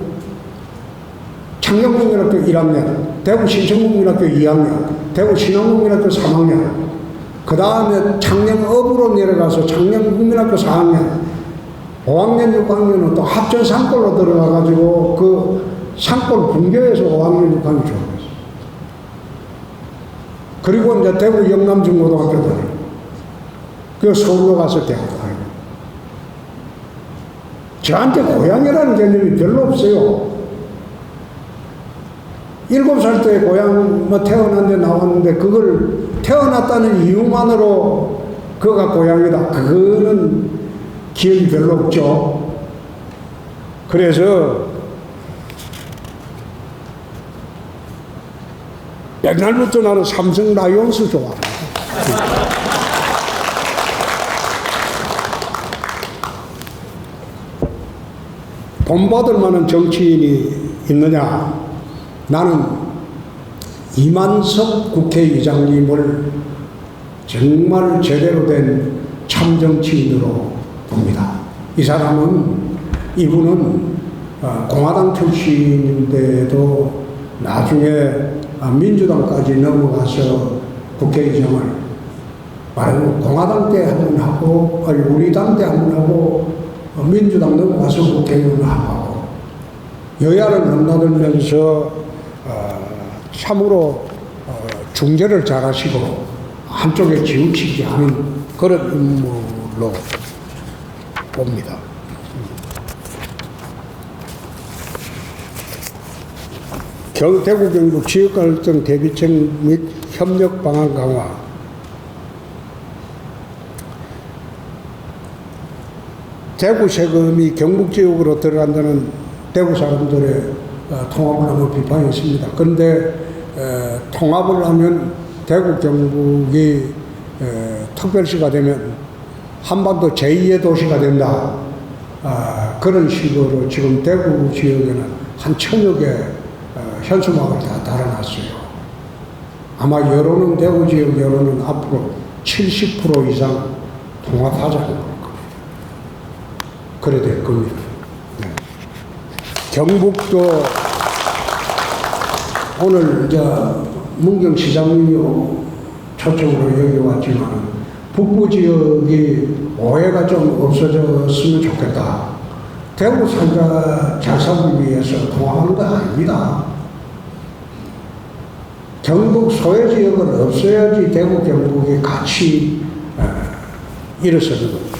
창녕국민학교 1학년, 대구 신천국민학교 2학년, 대구 신안국민학교 3학년, 그 다음에 창녕읍으로 내려가서 창녕국민학교 4학년, 5학년, 6학년은 또 합천 상골로 들어가가지고 그 상골 분교에서 5학년, 6학년 졸업했어요. 그리고 이제 대구 영남중고등학교들, 그 서울로 가서 대학을 가요. 저한테 고향이라는 개념이 별로 없어요. 7살 때 고향 뭐 태어난 데 나왔는데 그걸 태어났다는 이유만으로 그가 고향이다. 그거는 기억이 별로 없죠. 그래서 옛날부터 나는 삼성 라이온스 좋아합니다. 돈 받을 만한 정치인이 있느냐? 나는 이만석 국회의장님을 정말 제대로 된 참정치인으로 봅니다. 이분은 공화당 출신인데도 나중에 민주당까지 넘어가서 국회의장을 말하고 공화당 때 한 번 하고 우리 당 때 한 번 하고 민주당 넘어가서 국회의원을 하고 여야를 넘나들면서 참으로 중재를 잘하시고 한쪽에 치우치지 않은 그런 인물로 봅니다. 대구 경북 지역갈등 대비책 및 협력 방안 강화. 대구 세금이 경북 지역으로 들어간다는 대구 사람들의 통합을 하는 비판이 있습니다. 그런데 통합을 하면 대구 경북이 특별시가 되면 한반도 제2의 도시가 된다. 그런 식으로 지금 대구 지역에는 한 1000여 개 현수막을 다 달아놨어요. 아마 여론은 대구 지역 여론은 앞으로 70% 이상 통합하자는 겁니다. 그래 될 겁니다. 네. 경북도 오늘 문경시장님이 초청으로 여기 왔지만 북부 지역이 오해가 좀 없어졌으면 좋겠다. 대구 살자 잘 살기 위해서 통합하는 거 아닙니다. 경북 소외 지역은 없어야지 대구 경북이 같이 일어서는 겁니다.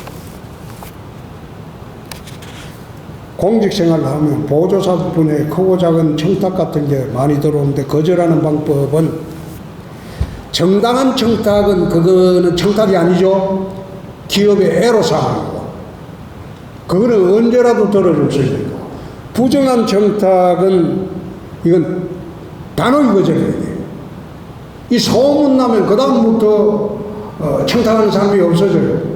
공직생활을 하면 보조사분에 크고 작은 청탁 같은 게 많이 들어오는데 거절하는 방법은 정당한 청탁은 그거는 청탁이 아니죠. 기업의 애로사항이고 그거는 언제라도 들어줄 수 있는 거. 부정한 청탁은 이건 단호히 거절해야 돼요. 이 소문 나면 그 다음부터 청탁하는 사람이 없어져요.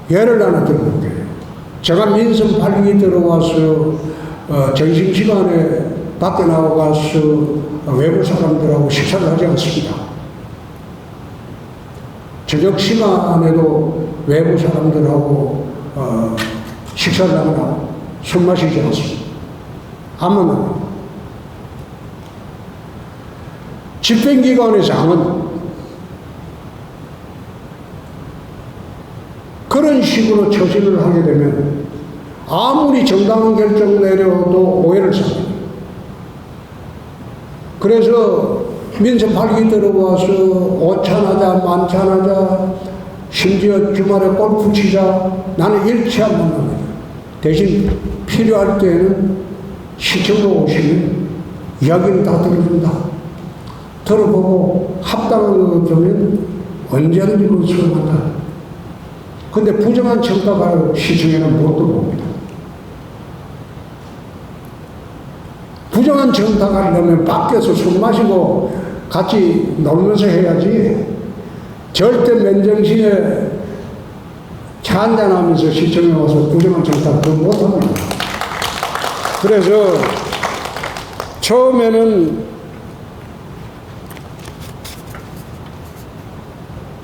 예를 하나 들어볼게요. 제가 민선 8기 들어와서 점심시간에 밖에 나와가서 외부 사람들하고 식사를 하지 않습니다. 저녁 시간에도 외부 사람들하고 식사를 하거나 술 마시지 않습니다. 안 만납니다. 집행기관의 장은 그런 식으로 처신을 하게 되면 아무리 정당한 결정 내려도 오해를 삽니다. 그래서 민선 8기 들어와서 오찬하자 만찬하자 심지어 주말에 골프 치자 나는 일치 안 만납니다. 대신 필요할 때는 시청으로 오시면 이야기는 다 들어준다. 들어보고 합당한 거 되면 언제든지 그걸 수용한다. 근데 부정한 청탁을 시중에는 못 들어봅니다. 부정한 청탁하려면 밖에서 술 마시고 같이 놀면서 해야지 절대 맨정신에 차 한잔하면서 시청에 와서 부정한 청탁 그거 못합니다. 그래서 처음에는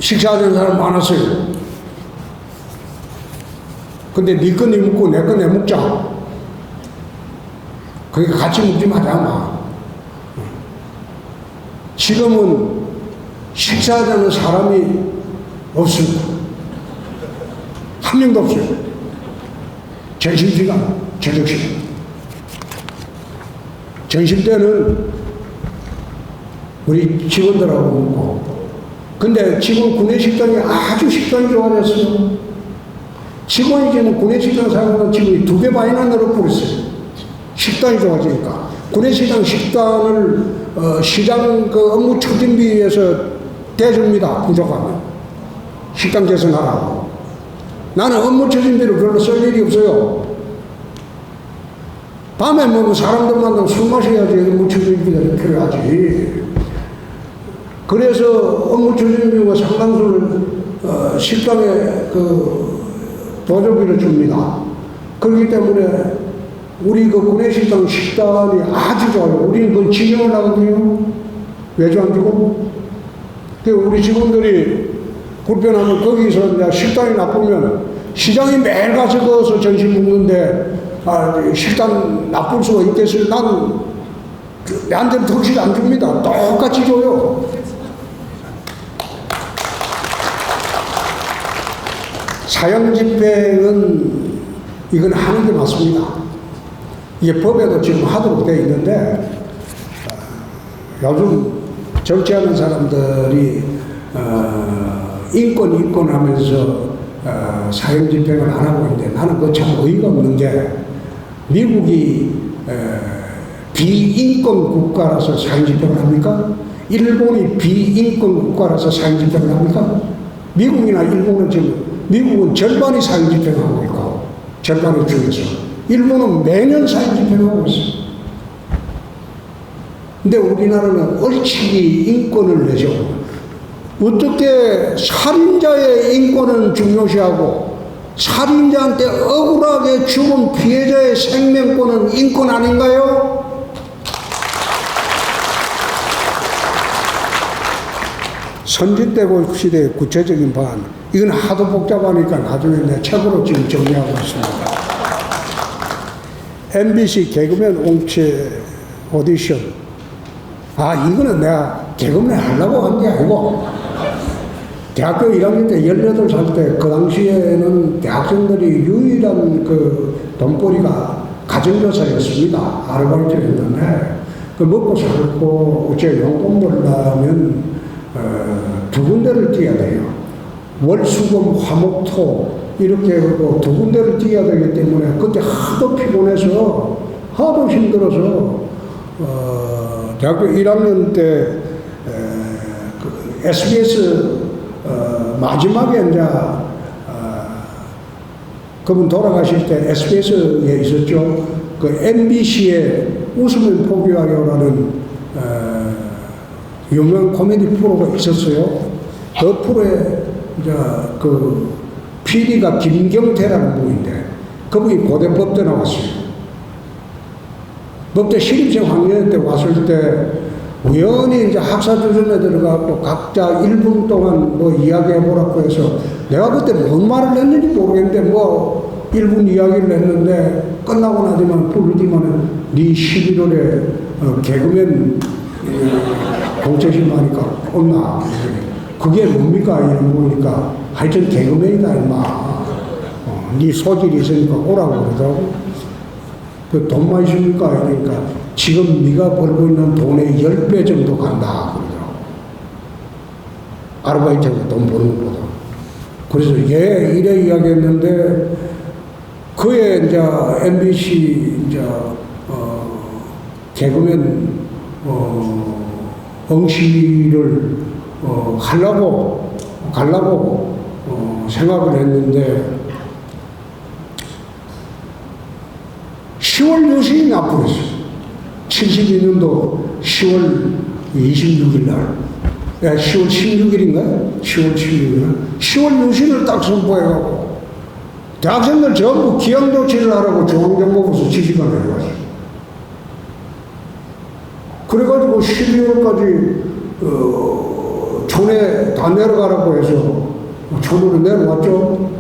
식사하는 사람 많았어요. 근데 네 거 네 먹고 내 거 내 먹자. 그러니까 같이 먹지 마자. 지금은 식사하자는 사람이 없습니다. 한 명도 없어요. 점심시간, 저녁시간. 점심 때는 우리 직원들하고 먹고. 근데 지금 구내식당이 아주 식당이 좋아졌어요. 직원이 지금 구내식당 사용하는 직원이 2배 반이나 늘어버렸어요. 식당이 좋아지니까. 구내식당 식당을 시장 그 업무 추진비에서 대줍니다. 부족하면. 식당 개선하라고. 나는 업무 추진비를 별로 쓸 일이 없어요. 밤에 뭐 사람들 만나고 술 마셔야지 업무 추진비가 필요하지. 그래서 업무 추진비와 상당수를 식당에 그 보조비를 줍니다. 그렇기 때문에 우리 그 구내식당 식단이 아주 좋아요. 우리는 그걸 지정을 하거든요. 외주 안 주고. 우리 직원들이 불편하면 거기서 이제 식당이 나쁘면 시장에 매일 가서 거기서 점심 먹는데 식당 나쁠 수가 있겠어요? 나는 내한테는 덕식 안 줍니다. 똑같이 줘요. 사형집행은 이건 하는 게 맞습니다. 이게 법에도 지금 하도록 되어 있는데 요즘 정치하는 사람들이 인권 하면서 사형집행을 안 하고 있는데 나는 그거 참 어이가 없는 게 미국이 비인권 국가라서 사형집행을 합니까? 일본이 비인권 국가라서 사형집행을 합니까? 미국이나 일본은 지금 미국은 절반이 사형집행하고 있고 절반의 중에서 일본은 매년 사형집행하고 있어요. 근데 우리나라는 얼치기 인권을 내죠. 어떻게 살인자의 인권은 중요시하고 살인자한테 억울하게 죽은 피해자의 생명권은 인권 아닌가요? 선진대국 시대의 구체적인 방안, 이건 하도 복잡하니까 나중에 내 책으로 지금 정리하고 있습니다. MBC 개그맨 옹체 오디션. 이거는 내가 개그맨 하려고 한 게 아니고, 대학교 1학년 때 18살 때 그 당시에는 대학생들이 유일한 그 돈벌이가 가정교사였습니다. 아르바이트 했는데, 그 먹고 살고, 어째 용돈 벌려면, 두 군데를 뛰어야 돼요. 월, 수, 금, 화, 목, 토, 이렇게 하고 두 군데를 뛰어야 되기 때문에 그때 하도 피곤해서, 하도 힘들어서, 대학교 1학년 때, 그 SBS, 마지막에 이제, 그분 돌아가실 때 SBS에 있었죠. 그 MBC에 웃으면 포기하려라는, 유명한 코미디 프로가 있었어요. 그 프로에 이제 그 PD가 김경태라는 분인데 그분이 고대 법대 나왔어요. 법대 신입생 학년 때 왔을 때 우연히 이제 학사주점에 들어가고 각자 1분 동안 뭐 이야기해보라고 해서 내가 그때 뭔 말을 했는지 모르겠는데 뭐 1분 이야기를 했는데 끝나고 나지만 부르지만은 네 11월에 개그맨 공채심 하니까 혼나. 그게 뭡니까? 이런 거니까 하여튼 개그맨이다 임마. 네 소질이 있으니까 오라고 그러더라고. 그 돈 많이 줍니까? 이러니까 지금 네가 벌고 있는 돈의 10배 정도 간다 그러더라고. 아르바이트하고 돈 버는 것보다. 그래서 이래 이야기했는데 그의 이제 MBC 이제 개그맨 응시를 가려고 생각을 했는데 10월 유신이 나버렸어요. 72년도 10월 26일 날, 10월 16일인가요? 10월 16일 10월 유신을 딱 선포해가지고 대학생들 전부 기양 조치를 하라고 중앙정보부에서 지시가 내려왔어요. 그래가지고 12월까지 촌에 다 내려가라고 해서 촌으로 내려왔죠.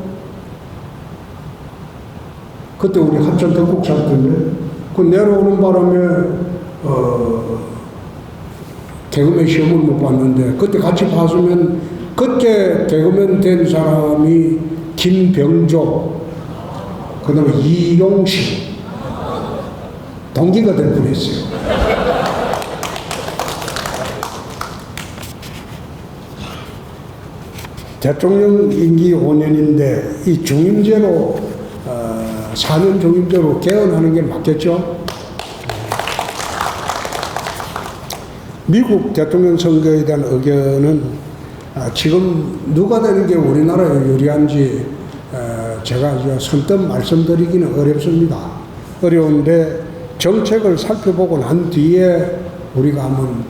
그때 우리 합천 덕국 살던데 그 내려오는 바람에 개그맨 시험을 못 봤는데 그때 같이 봤으면 그때 개그맨 된 사람이 김병조 그 다음에 이용식 동기가 될 뻔했어요. 대통령 임기 5년인데 이 중임제로 4년 중임제로 개헌하는 게 맞겠죠? 미국 대통령 선거에 대한 의견은 지금 누가 되는 게 우리나라에 유리한지 제가 이제 선뜻 말씀드리기는 어렵습니다. 어려운데 정책을 살펴보고 난 뒤에 우리가 한번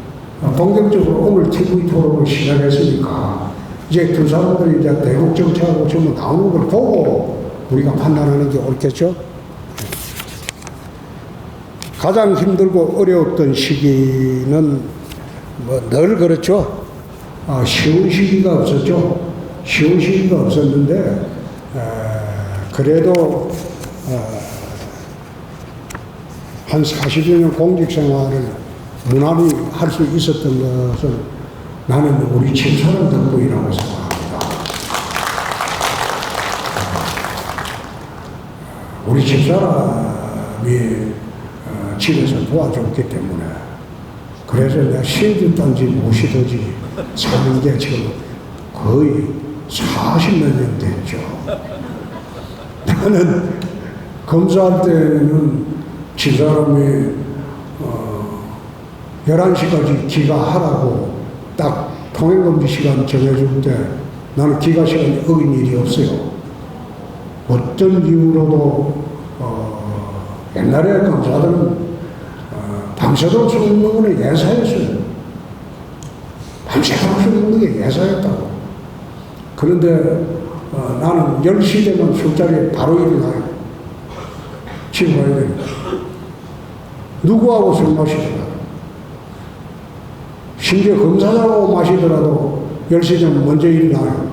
본격적으로 오늘 TV 토론을 시작했으니까 이제 두 사람들이 이제 대북 정책하고 전부 나오는 걸 보고 우리가 판단하는 게 옳겠죠? 가장 힘들고 어려웠던 시기는 뭐 늘 그렇죠. 쉬운 시기가 없었죠. 쉬운 시기가 없었는데 그래도 한 40여 년 공직 생활을 무난히 할 수 있었던 것은 나는 우리 집사람 덕분이라고 생각합니다. 우리 집사람이 집에서 도와줬기 때문에 그래서 내가 시집단지 무시도지 사는 게 지금 거의 40몇 년 됐죠. 나는 검사할 때는 집사람이 11시까지 기가하라고 딱 통행금지 시간 정해줄 때 나는 기가 시간이 어긴 일이 없어요. 어떤 이유로도 옛날에 검사들은 밤새도록 술 먹는 거는 예사였어요. 밤새도록 술 먹는 게 예사였다고. 그런데 나는 10시 되면 술자리에 바로 일어나요. 집에 가야 됩니다. 누구하고 술 마시더라. 심지어 검사장하고 마시더라도 10시 되면 먼저 일어나요.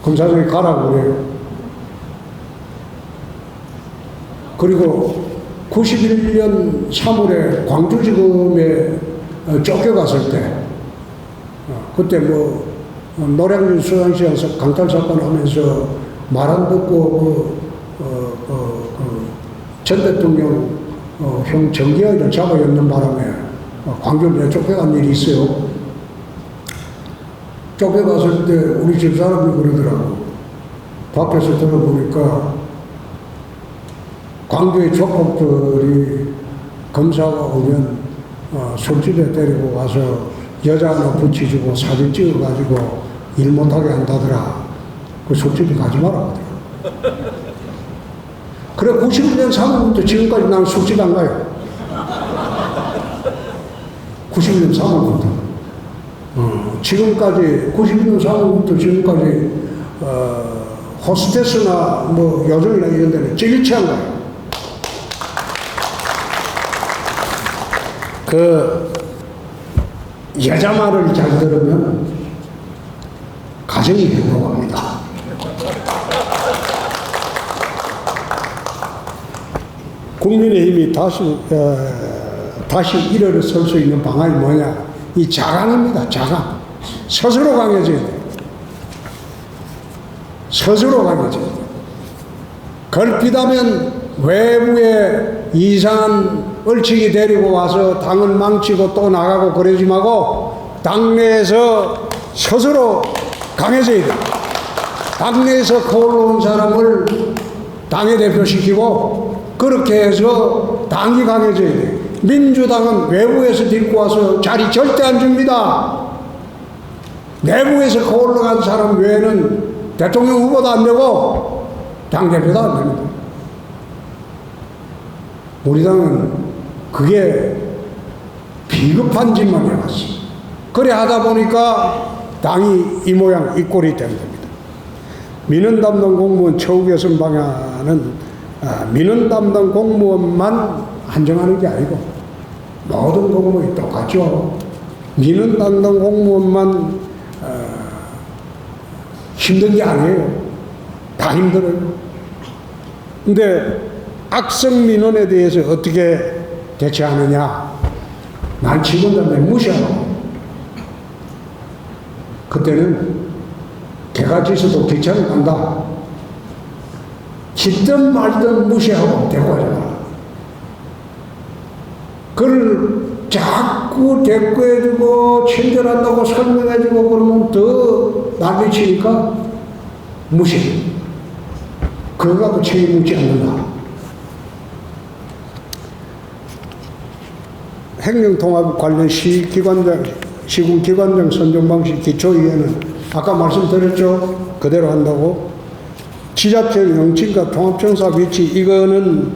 검사장이 가라고 그래요. 그리고 91년 3월에 광주지검에 쫓겨갔을 때 그때 뭐 노량진 수산시에서 강탈 사건 하면서 말 안 듣고 전 대통령 형 정기현을 잡아였는 바람에 광주에 쫓겨간 일이 있어요. 쫓겨갔을 때 우리 집사람이 그러더라고. 밖에서 들어보니까 광주의 조폭들이 검사가 오면 술집에 데리고 가서 여자 하나 붙여주고 사진 찍어가지고 일 못하게 한다더라. 그 술집에 가지 마라. 그래 91년 3월부터 지금까지 나는 술집 안 가요. 91년 3월부터 지금까지 91년 3월부터 지금까지 호스테스나 뭐 여정이나 이런 데는 찌릿치 안 가요. 그 여자 말을 잘 들으면 가정이 행복합니다. 국민의힘이 다시 일어설 수 있는 방안이 뭐냐? 이 자강입니다. 자강. 스스로 강해져야 돼. 스스로 강해져야 돼. 걸핏하면 외부에 이상한 얼치기 데리고 와서 당을 망치고 또 나가고 그러지 말고 당내에서 스스로 강해져야 돼. 당내에서 거울로 온 사람을 당에 대표시키고 그렇게 해서 당이 강해져야 돼. 민주당은 외부에서 데리고 와서 자리 절대 안 줍니다. 내부에서 거울로 간 사람 외에는 대통령 후보도 안 되고 당대표도 안 됩니다. 우리 당은 그게 비겁한 짓만 해왔어. 그래 하다 보니까 당이 이 모양 이 꼴이 된 겁니다. 민원 담당 공무원 처우 개선 방안은 민원 담당 공무원만 한정하는 게 아니고 모든 공무원이 똑같죠. 민원 담당 공무원만 힘든 게 아니에요. 다 힘들어요. 근데 악성 민원에 대해서 어떻게 대처하느냐? 난 직원들한테 무시하고 그때는 개가 짖어도 귀찮이 간다. 짖든 말든 무시하고 대꾸하잖아. 그걸 자꾸 대꾸해주고 친절한다고 설명해주고 그러면 더 난리치니까 무시. 그거 갖고 책임 묻지 않는다. 행정통합 관련 시군기관장 선정 방식 기초위원회는 아까 말씀드렸죠. 그대로 한다고. 지자체 명칭과 통합청사 위치 이거는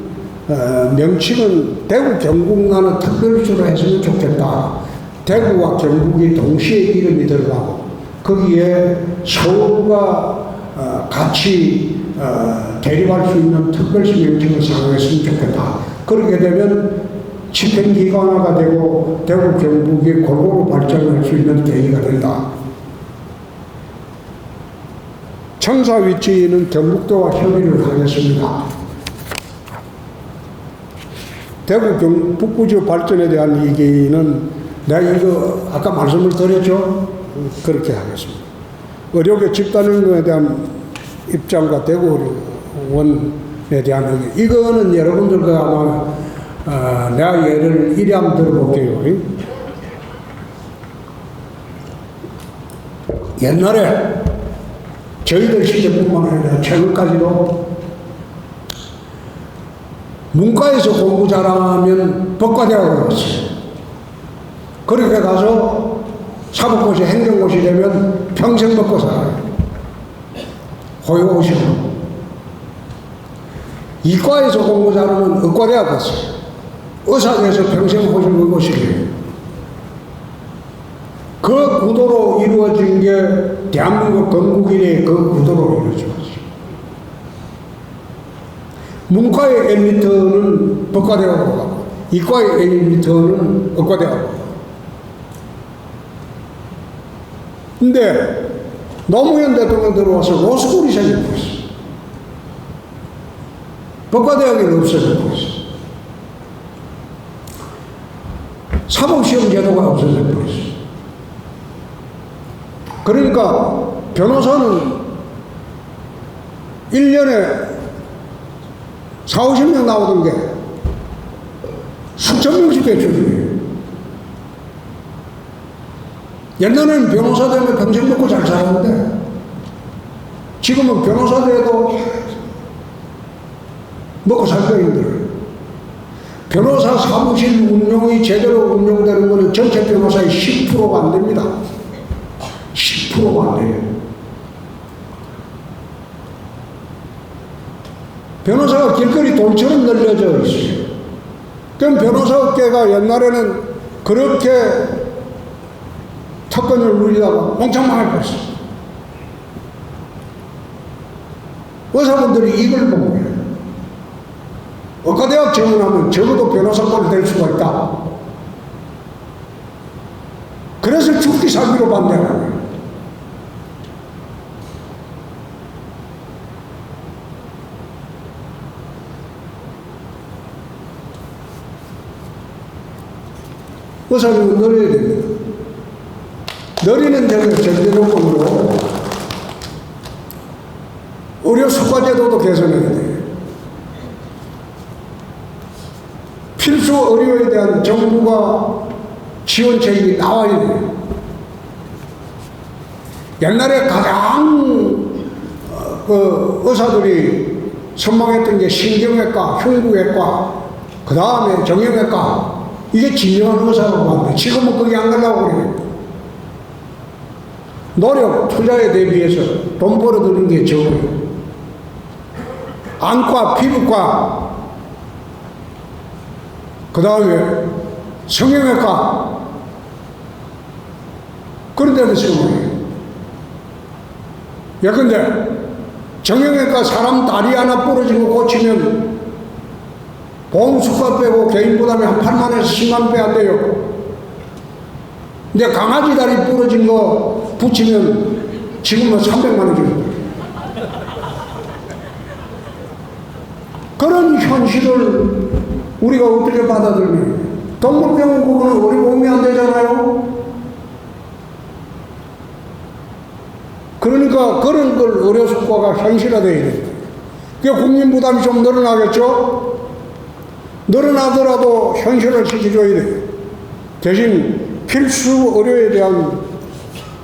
명칭은 대구 경북나는 특별시로 했으면 좋겠다. 대구와 경북이 동시에 이름이 들어가고 거기에 서울과 같이 대립할 수 있는 특별시 명칭을 사용했으면 좋겠다. 그렇게 되면 집행기관화가 되고 대구 경북이 골고루 발전할 수 있는 계기가 된다. 청사 위치는 경북도와 협의를 하겠습니다. 대구 북부지역 발전에 대한 얘기는 내가 이거 아까 말씀을 드렸죠? 그렇게 하겠습니다. 의료계 집단행동에 대한 입장과 대구원에 대한 의견. 이거는 여러분들과 아마 내가 예를 이리 한번 들어볼게요. 옛날에 저희들 시대뿐만 아니라 최근까지도 문과에서 공부 잘하면 법과대학을 갔어요. 그렇게 가서 사법고시, 행정고시 되면 평생 먹고 살아요. 호의호식으로. 이과에서 공부 잘하면 의과대학 갔어요. 의사 돼서 평생 호식의고식이에요. 그 구도로 이루어진 게 대한민국 건국 이래 그 구도로 이루어졌어요. 문과의 엘리트는 법과대학으로 가고 이과의 엘리트는 의과대학으로 가고. 근데 노무현 대통령 들어와서 로스쿨이 생겨버렸어요. 법과대학이 없어져 버렸어요. 사법시험 제도가 없어져 버렸어요. 그러니까 변호사는 1년에 40~50명 나오던 게 수천 명씩 배출이에요. 옛날에는 변호사 되면 평생 먹고 잘 살았는데 지금은 변호사 돼도 먹고 살기가 힘들어요. 변호사 사무실 운영이 제대로 운영되는 것은 전체 변호사의 10%가 안 됩니다. 10%가 안 돼요. 변호사가 길거리 돌처럼 널려져 있어요. 그럼 변호사 업계가 옛날에는 그렇게 특권을 누리다가 몽창망할 뻔했어요. 의사분들이 이걸 본 거예요. 의과대학 정원하면 적어도 변호사까지 될 수가 있다. 그래서 죽기 살기로 반대하는 거예요. 의사님은 늘려야 됩니다. 늘리는 데는 절대 조건으로 의료 수가제도도 개선해야 돼요. 필수 의료에 대한 정부가 지원책이 나와야 돼요. 옛날에 가장 의사들이 선망했던 게 신경외과, 흉부외과, 그 다음에 정형외과, 이게 진정한 의사라고 하는데 지금은 그게 안 가려고 그래요. 노력, 투자에 대비해서 돈 벌어들이는 게 적어요. 안과, 피부과, 그 다음에 성형외과, 그런 데는 쓰고요. 예컨대 정형외과 사람 다리 하나 부러진 거 고치면 보험수가 빼고 개인 부담이 한 8만에서 10만 배 안 돼요. 근데 강아지 다리 부러진 거 붙이면 지금은 300만 원 정도. 그런 현실을 우리가 어떻게 받아들여요? 동물병원국은 우리 보험이 안 되잖아요. 그러니까 그런 걸 의료수가가 현실화되어야 됩니다. 그게 국민 부담이 좀 늘어나겠죠? 늘어나더라도 현실을 시켜줘야 돼요. 대신 필수 의료에 대한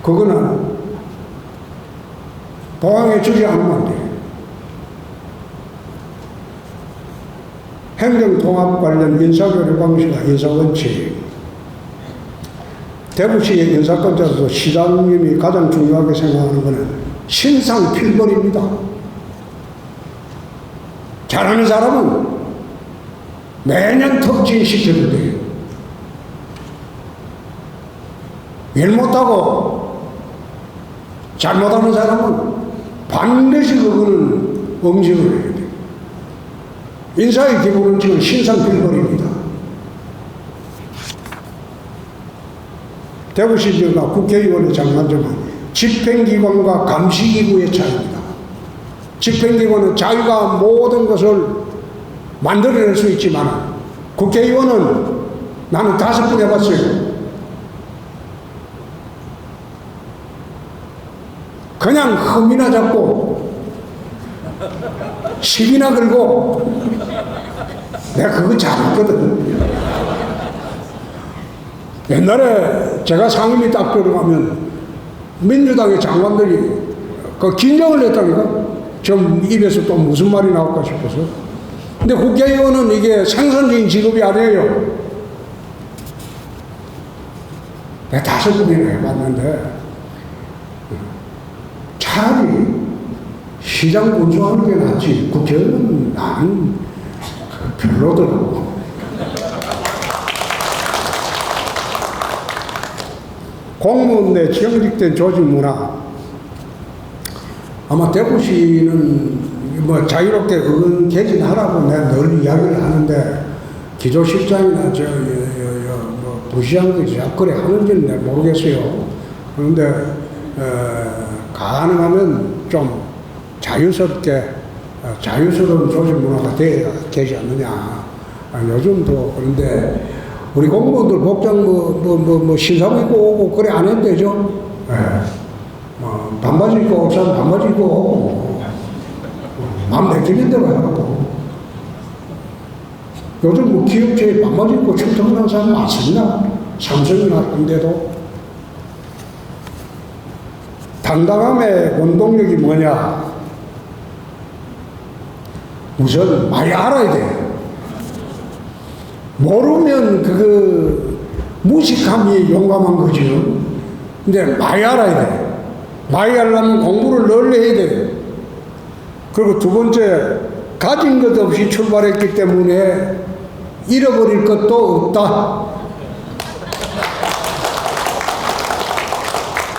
그거는 보강해 주지 않으면 안 돼요. 행정통합 관련 인사교류 방식과 인사원칙. 대구시의 인사권자로서 시장님이 가장 중요하게 생각하는 것은 신상 필벌입니다. 잘하는 사람은 매년 특진 시켜도 돼요. 일 못하고 잘못하는 사람은 반드시 그거는 응징을 해야 돼요. 인사의 기본은 지금 신상필벌입니다. 대구시장과 국회의원의 장단점은 집행기관과 감시기구의 차이입니다. 집행기관은 자기가 모든 것을 만들어낼 수 있지만 국회의원은 나는 5번 해봤어요. 그냥 흠이나 잡고 시비나 걸고 내가 그거 잘했거든. 옛날에 제가 상임위 딱 들어가면 민주당의 장관들이 그 긴장을 했다니까. 좀 입에서 또 무슨 말이 나올까 싶어서. 근데 국회의원은 이게 생산적인 직업이 아니에요. 내가 5번이나 해봤는데 차라리 시장 군수하는 게 낫지. 국회의원은 나는 별로더라고. 공무원 내 경직된 조직 문화. 아마 대구시는 뭐 자유롭게 의원 개진하라고 내가 늘 이야기를 하는데 기조실장이나 뭐 부시장들이 그래 하는지는 내가 모르겠어요. 그런데 가능하면 좀 자유스럽게 자유스러운 조직 문화가 돼야 되지 않느냐. 요즘도 그런데 우리 공무원들 복장 뭐 신사복 입고 오고 그래 안 해도 되죠. 네. 반바지 입고 옥상 반바지 입고 오고 마음 내키는 대로 하고. 요즘 뭐 기업체에 반바지 입고 출퇴근하는 사람 많습니다. 삼성이나 한데도. 당당함의 원동력이 뭐냐? 우선 많이 알아야 돼요. 모르면 그거 무식함이 용감한 거죠. 근데 많이 알아야 돼요. 많이 알려면 공부를 널리 해야 돼요. 그리고 두 번째, 가진 것 없이 출발했기 때문에 잃어버릴 것도 없다.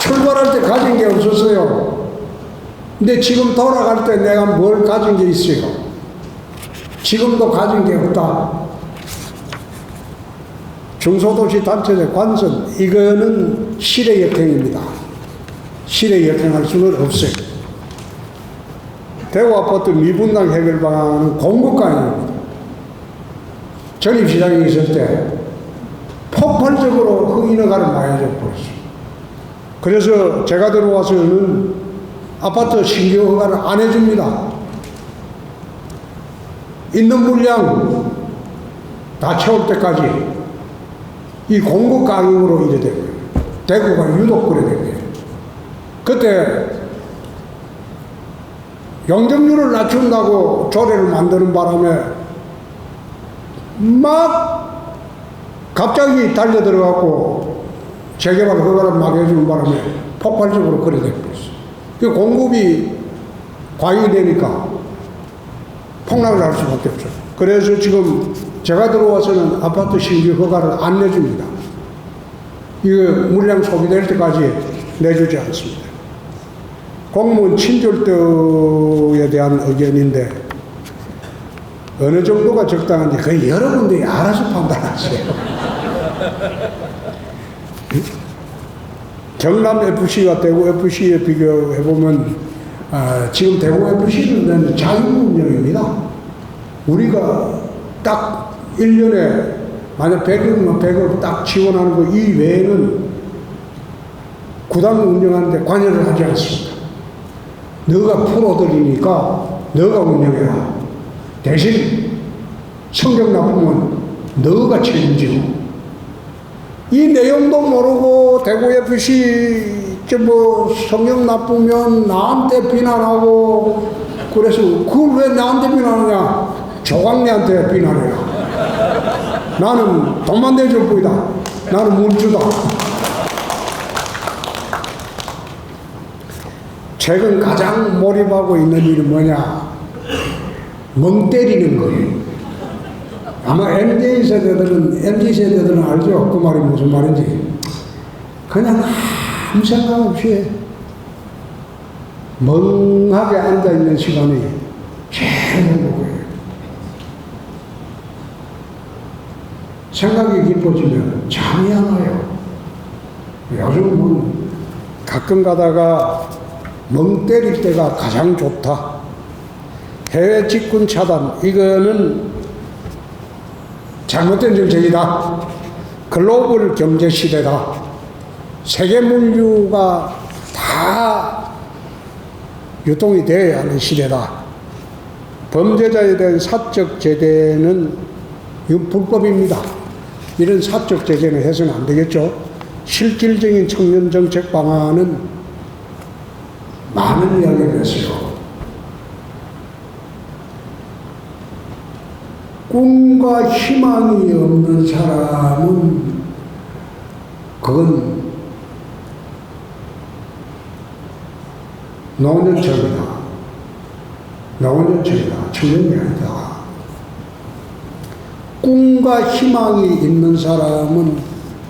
출발할 때 가진 게 없었어요. 근데 지금 돌아갈 때 내가 뭘 가진 게 있어요? 지금도 가진 게 없다. 중소도시 단체적 관선, 이거는 실의 역행입니다. 실의 역행할 수는 없어요. 대구 아파트 미분당 해결 방안은 공급강입니다. 전입시장이 있을 때 폭발적으로 흑인허가를 많이 해버렸어요. 그래서 제가 들어와서는 아파트 신규 허가를 안 해줍니다. 있는 물량 다 채울 때까지 이 공급 가격으로 이래 되고요. 대구가 유독 그래 되고요. 그때 용적률을 낮춘다고 조례를 만드는 바람에 막 갑자기 달려들어갖고 재개발 허가를 막 해주는 바람에 폭발적으로 그래 되버렸어요. 그 공급이 과잉이 되니까 폭락을 할 수밖에 없죠. 그래서 지금 제가 들어와서는 아파트 신규 허가를 안 내줍니다. 이거 물량 소비될 때까지 내주지 않습니다. 공무원 친절도에 대한 의견인데 어느 정도가 적당한지 거의 여러분들이 알아서 판단하세요. 경남 FC와 대구 FC에 비교해보면 지금 대구 FC는 자유운영입니다. 우리가 딱 1년에 만약 100억이면 100억 딱 지원하는 거 이 외에는 구단 운영하는데 관여를 하지 않습니다. 너가 풀어드리니까 너가 운영해라. 대신 성적 나쁘면 너가 책임지고. 이 내용도 모르고 대구 FC 뭐 성적 나쁘면 나한테 비난하고 그래서 그걸 왜 나한테 비난하냐? 조광래한테 비난해라. 나는 돈만 내줄 뿐이다. 나는 물주다. 최근 가장 몰입하고 있는 일은 뭐냐? 멍 때리는 거예요. 아마 MZ세대들은 알죠? 그 말이 무슨 말인지. 그냥 아무 생각 없이 멍하게 앉아있는 시간이 제일 행복해요. 생각이 깊어지면 잠이 안 와요. 요즘은 가끔 가다가 멍 때릴 때가 가장 좋다. 해외 직군 차단, 이거는 잘못된 정책이다. 글로벌 경제 시대다. 세계 물류가 다 유통이 되어야 하는 시대다. 범죄자에 대한 사적 제재는 이건 불법입니다. 이런 사적 제재는 해서는 안 되겠죠. 실질적인 청년 정책 방안은 많은 이야기를 했어요. 꿈과 희망이 없는 사람은 그건 노년층이다. 노년층이다. 청년이 아니다. 꿈과 희망이 있는 사람은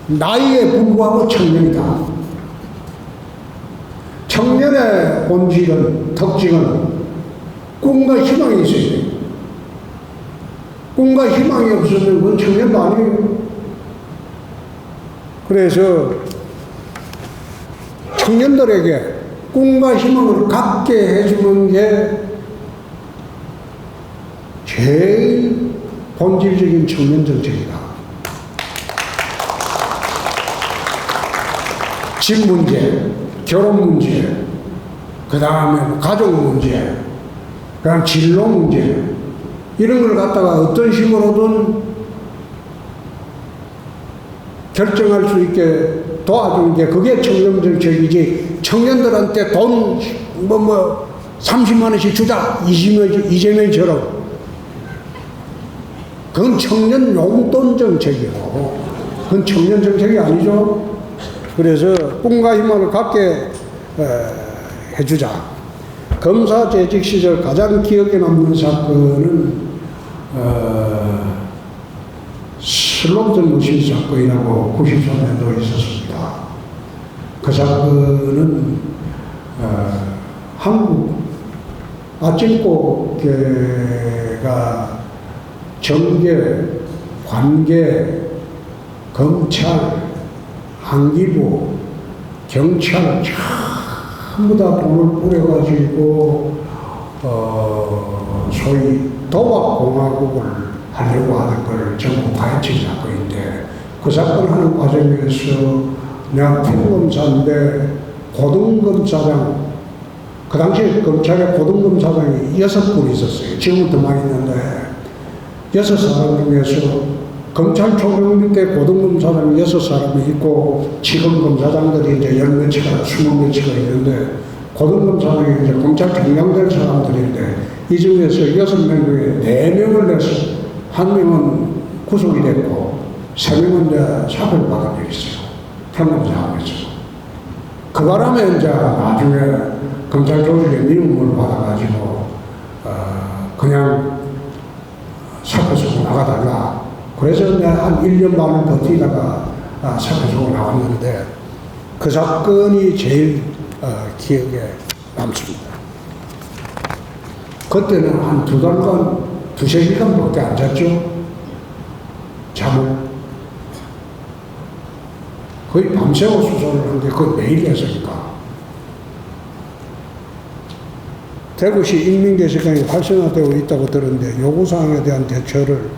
나이에 불구하고 청년이다. 청년의 본질은, 특징은 꿈과 희망이 있어야 돼요. 꿈과 희망이 없으면 그건 청년도 아니에요. 그래서 청년들에게 꿈과 희망을 갖게 해주는 게 제일 본질적인 청년 정책이다. 집 문제, 결혼 문제, 그 다음에 가족 문제, 그 다음 진로 문제, 이런 걸 갖다가 어떤 식으로든 결정할 수 있게 도와주는 게 그게 청년 정책이지. 청년들한테 돈 30만 원씩 주자, 이재명처럼. 그건 청년 용돈 정책이고, 그건 청년 정책이 아니죠. 그래서 꿈과 희망을 갖게 해주자. 검사 재직 시절 가장 기억에 남는 사건은 슬롯 머신 사건이라고 93년도에 있었습니다. 그 사건은 한국 아침고개가 정계, 관계, 검찰, 한기부, 경찰 전부 다 돈을 뿌려가지고 소위 도박공화국을 하려고 하는 걸 전부 파헤친 사건인데, 그 사건 하는 과정에서 내가副검사인데 고등검사장, 그 당시에 검찰에 고등검사장이 6분 있었어요. 지금은 더 많이 있는데 6사람 중에서 검찰 총장 밑에 고등검사장이 6사람이 있고 지검검사장들이 이제 10몇치가 20몇치가 있는데, 고등검사장이 이제 검찰총장 될 사람들인데 이 중에서 6명 중에 4명을 내서 1명은 구속이 됐고 3명은 이제 사표를 받은 적이 있어요. 평검사하면서. 그 바람에 이제 나중에 검찰 조직의 미움을 받아가지고 그냥 사표 쓰고 나가달라. 그래서 내가 한 1년 반을 버티다가 사표 쓰고 나왔는데, 그 사건이 제일 기억에 남습니다. 그때는 한 2달간, 2~3시간밖에 안 잤죠. 잠을. 거의 밤새워 수사를 하는데 그걸 매일 했으니까. 대구시 인민개혁관이 활성화되고 있다고 들었는데 요구사항에 대한 대처를,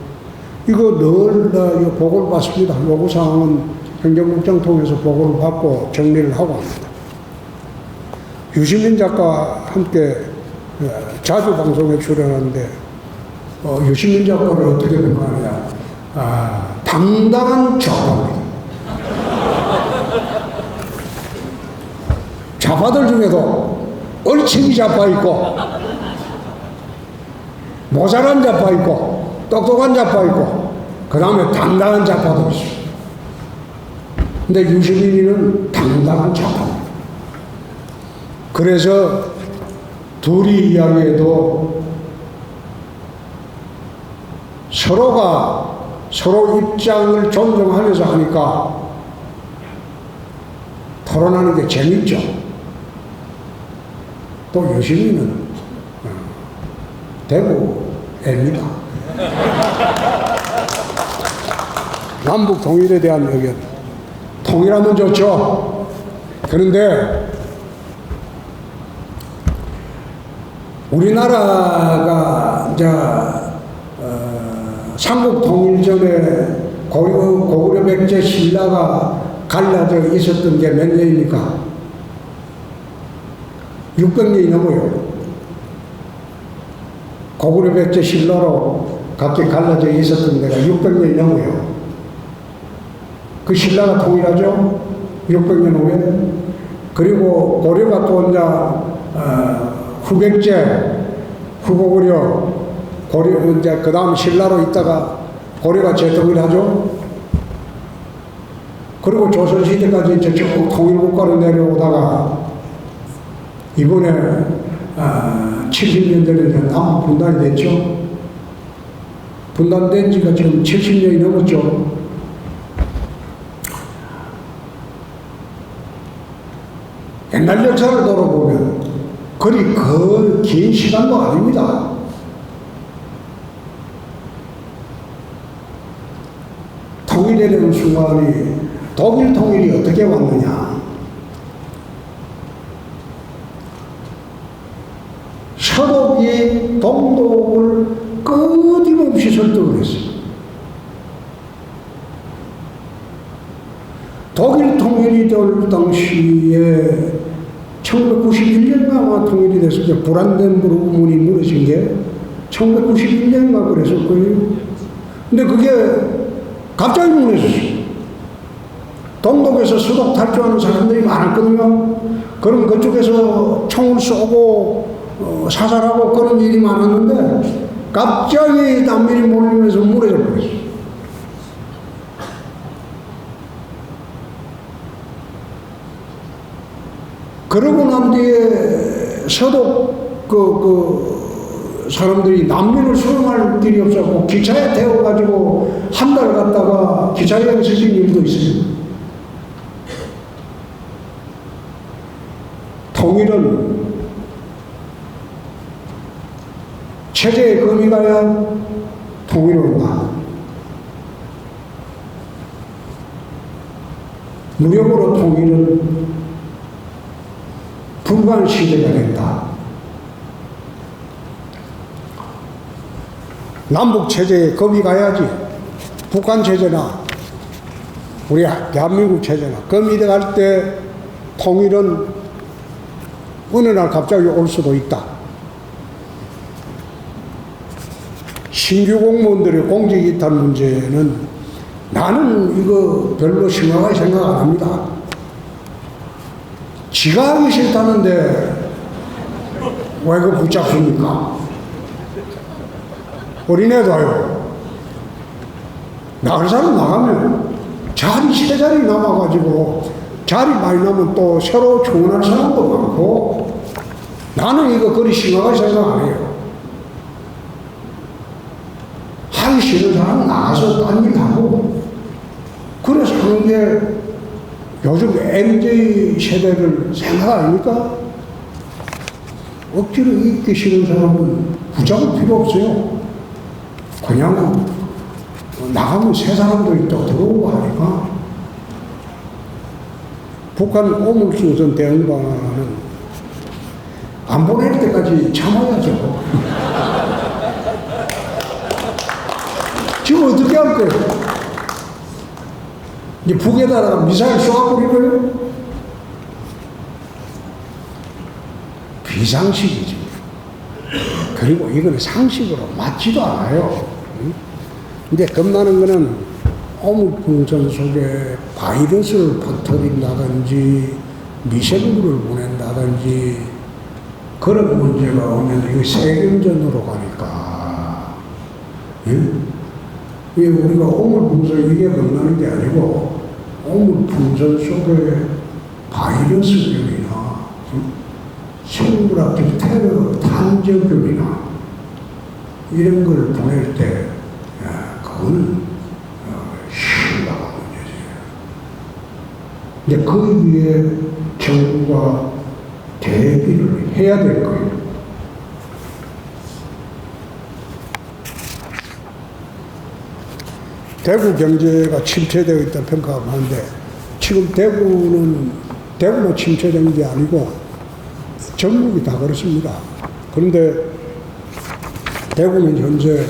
이거 늘 보고를 받습니다. 요구사항은 행정국장 통해서 보고를 받고 정리를 하고 합니다. 유시민 작가와 함께 자주 방송에 출연하는데 유시민 작가를 어떻게 평가하냐. 당당한 좌파입니다. 좌파들 중에도 얼치기 좌파 있고 모자란 좌파 있고 똑똑한 좌파 있고 그 다음에 당당한 좌파도 있어요. 근데 유시민이는 당당한 좌파입니다. 그래서 둘이 이야기해도 서로가 서로 입장을 존중하면서 하니까 토론하는 게 재밌죠. 또 유시민은 대구 애입니다. 남북 통일에 대한 의견. 통일하면 좋죠. 그런데 우리나라가 이제 삼국 통일 전에 고구려 백제 신라가 갈라져 있었던 게 몇 년입니까? 600년이 넘어요. 고구려 백제 신라로 각기 갈라져 있었던 데가 600년이 넘어요. 그 신라가 통일하죠? 600년 후에. 그리고 고려가 또 이제 후백제, 후고구려, 고려, 이제 그 다음 신라로 있다가 고려가 재통일하죠? 그리고 조선시대까지 이제 쭉 통일국가로 내려오다가 이번에 70년 전에 남북 분단이 됐죠? 분단된 지가 지금 70년이 넘었죠? 옛날 역사를 돌아보면 그리 그 긴 시간도 아닙니다. 통일되는 순간이 독일 통일이 어떻게 왔느냐. 서독이 동독을 끊임없이 설득을 했어요. 독일 통일이 될 당시에 1991년가 아마 통일이 됐을 때 브란덴부르크 문이 무너진 게 1991년가 그랬을 거예요. 근데 그게 갑자기 무너졌어요. 동독에서 수독 탈주하는 사람들이 많았거든요. 그럼 그쪽에서 총을 쏘고 사살하고 그런 일이 많았는데 갑자기 난민이 몰리면서 무너져 버렸어요. 그러고 난 뒤에 서독 사람들이 난민을 수용할 길이 없었고 기차에 태워가지고 한 달 갔다가 기차 여행 쓰신 일도 있어요. 통일은 체제에 금이 가야 통일을 온다. 무력으로 통일은 불가한 시대가 된다. 남북 체제에 겁이 가야지. 북한 체제나 우리 대한민국 체제나 겁이 들어갈 때 통일은 어느 날 갑자기 올 수도 있다. 신규 공무원들의 공직이탈 문제는 나는 이거 별로 심각하게 생각 안 합니다. 지가 하기 싫다는데 왜 그 붙잡습니까? 어린애도요. 나갈 사람 나가면 자리 세 자리 남아가지고 자리 많이 나면 또 새로 충원할 사람도 많고 나는 이거 그리 심하게 생각 안 해요. 하기 싫은 사람은 나가서 딴 일 하고 그래서 하는 게 요즘 MZ 세대를 생각 아닙니까? 억지로 있기 싫은 사람은 붙잡을 필요 없어요. 그냥 나가면 새 사람들이 또 들어오고 하니까. 북한 오물수선 대응반은 안 보낼 때까지 참아야죠. 지금 어떻게 할 거예요? 이제 북에다가 미사일 쏘아버릴 거예요? 비상식이지. 그리고 이거는 상식으로 맞지도 않아요. 근데 겁나는 거는 오물풍선 속에 바이러스를 퍼뜨린다든지 미생물을 보낸다든지 그런 문제가 오면 이거 세균전으로 가니까. 예? 이게 우리가 오물풍선 이게 겁나는 게 아니고 오물풍선 속에 바이러스균이나 생물학적 테러 탄저균이나 이런 걸 보낼 때 그거는 심각한 문제예요. 근데 그 위에 정부가 대비를 해야 될 거예요. 대구 경제가 침체되어 있다 평가하고 하는데 지금 대구만 침체된 게 아니고 전국이 다 그렇습니다. 그런데 대구는 현재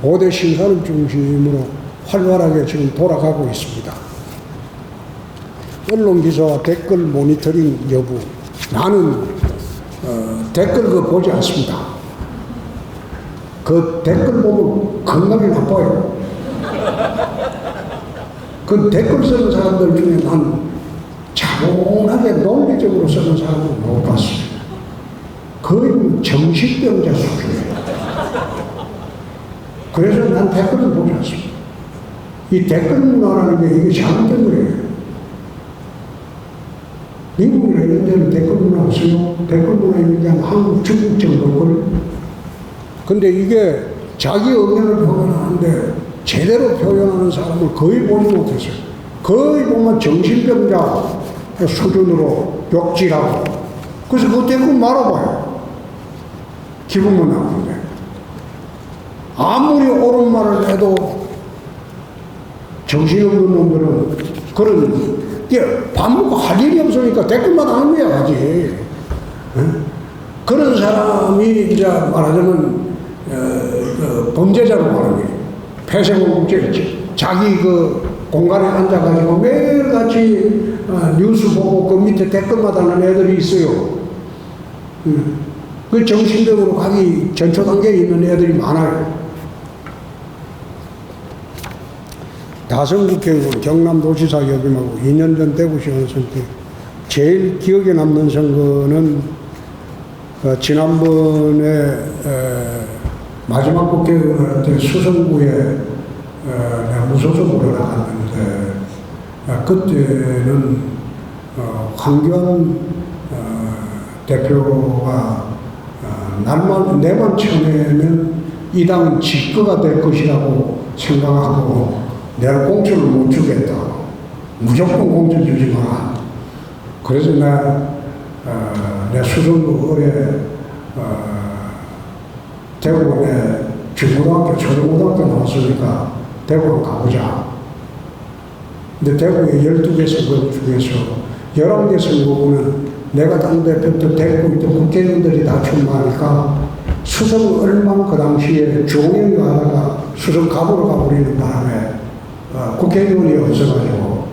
5대 신산업 중심으로 활발하게 지금 돌아가고 있습니다. 언론 기사와 댓글 모니터링 여부, 나는 댓글 그거 보지 않습니다. 그 댓글 보면 건강이 나빠요. 그 댓글 쓰는 사람들 중에 난 차분하게 논리적으로 쓰는 사람을 못 봤어요. 거의 정신병자 수준이에요. 그래서 난 댓글을 보지 않습니다. 이 댓글 문화라는 게 이게 잘못된 거예요. 미국이나 이런 데는 댓글 문화 없어요. 댓글 문화 있는 게 한국, 중국 정도걸. 근데 이게 자기 의견을 표현하는데 제대로 표현하는 사람을 거의 보지 못했어요. 거의 보면 정신병자 수준으로 욕질하고. 그래서 그 댓글 말아봐요. 기분만 나쁜데. 아무리 옳은 말을 해도 정신없는 놈들은 그런, 밥 먹고 할 일이 없으니까 댓글만 하는 거야, 아직. 그런 사람이 이제 말하자면, 범죄자로 말하는 거예요. 폐쇄공급죄 있지. 자기 그 공간에 앉아가지고 매일같이 뉴스 보고 그 밑에 댓글마다 하는 애들이 있어요. 그 정신적으로 가기 전초 단계에 있는 애들이 많아요. 다선 국회의원 경남도지사 역임하고 2년 전 대구시의원 선거 제일 기억에 남는 선거는 지난번에 마지막 국회의원 때 수성구에 내가 무소속으로 나갔는데 그때는 황교안 대표가 내만 쳐내면 이 당은 직거가 될 것이라고 생각하고 내가 공천을 못 주겠다. 무조건 공천 주지 마라. 그래서 내 수성구 을에 대구에 중고등학교, 초등고등학교 나왔으니까 대구로 가보자. 근데 대구에 12개 선거 중에서 11개 선거구는 내가 당대표 때 대구 있던 국회의원들이 다 출마하니까 수성 을만 그 당시에 주홍영이 하다가 수성 갑으로 가버리는 바람에 국회의원이 없어가지고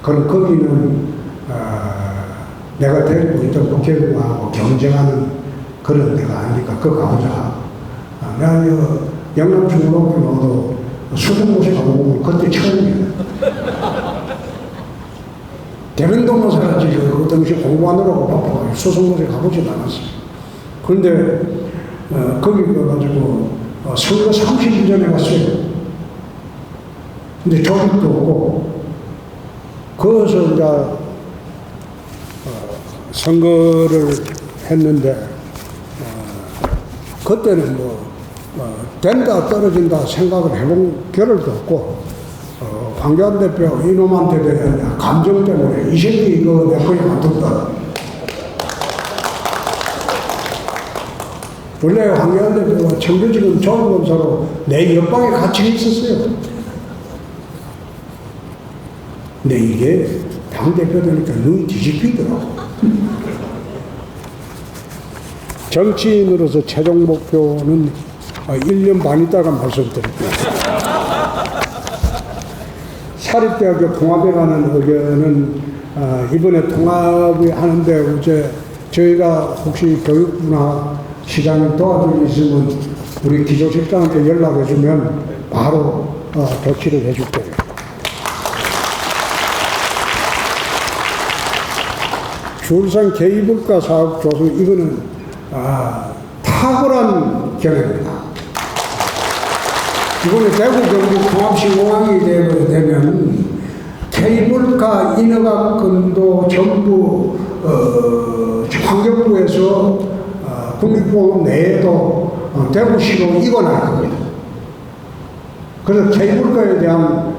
그럼 거기는 내가 데리고 있던 국회의원하고 경쟁하는 그런 데가 아니니까 그거 가보자. 내가 영남 중고등학교 나와도 수성고시 가보면 그때 처음이야. 대면동만 살았지 그 당시 공부하느라고 바빠가지고 수성고시 가보지도 않았어. 그런데 거기 가가지고 선거 30일 전에 갔어요. 근데 조직도 없고 거기서 이제 선거를 했는데 그때는 된다 떨어진다 생각을 해본 겨를도 없고 황교안 대표 이놈한테 대한 감정 때문에 이 새끼 이거 내 거에 만든다. 원래 황교안 대표가 청주지검 조합검사로 내 옆방에 같이 있었어요. 근데 이게 당대표 되니까 눈이 뒤집히더라고. 정치인으로서 최종 목표는 1년 반 있다가 말씀드릴게요. 사립대학교 통합에 관한 의견은 이번에 통합이 하는데 이제 저희가 혹시 교육부나 시장을 도와줄 일 있으면 우리 기조실장한테 연락해 주면 바로 조치를 해줄 거예요. 줄상 개입물가 사업 조성 이거는 탁월한 경우입니다. 이번에 대구 경북 통합시공항이 되면 개입물가 인허가권도 전부 환경부에서 국립공원 내에도 대구시로 이관할 겁니다. 그래서 케이블카에 대한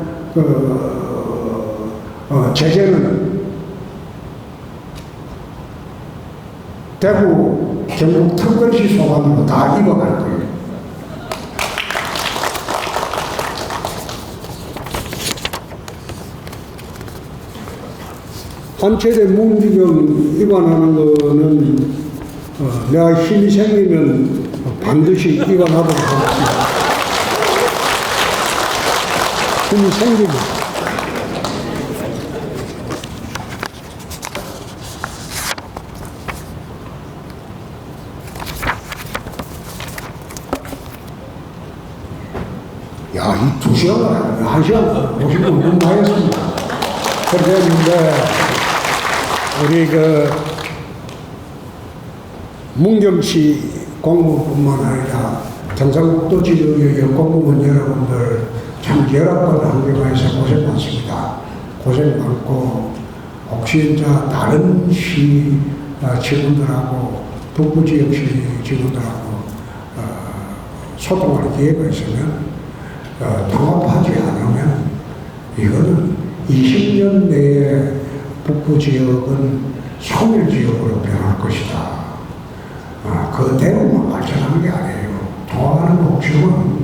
제재는 대구 경북 특별시 소관으로 다 입어갈 거예요. 한 차례 문기금 입안하는 거는 내가 힘이 생기면 반드시 입안하도록 하겠습니다. 힘이 생기면. 야, 이 2시간, 1시간 50분 너무 많이 했습니다. 그런데 우리 문경시 공무뿐만 아니라 경상북도 지역의 공무원 여러분들 참 열악한 환경에서 고생 많습니다. 고생 많고 혹시 이제 다른 시 직원들하고 북부 지역시 직원들하고 소통할 기회가 있으면 통합하지 않으면 이거는 20년 내에 북부 지역은 소멸 지역으로 변할 것이다. 그대로만 발전하는 게 아니에요. 통합하는 목적은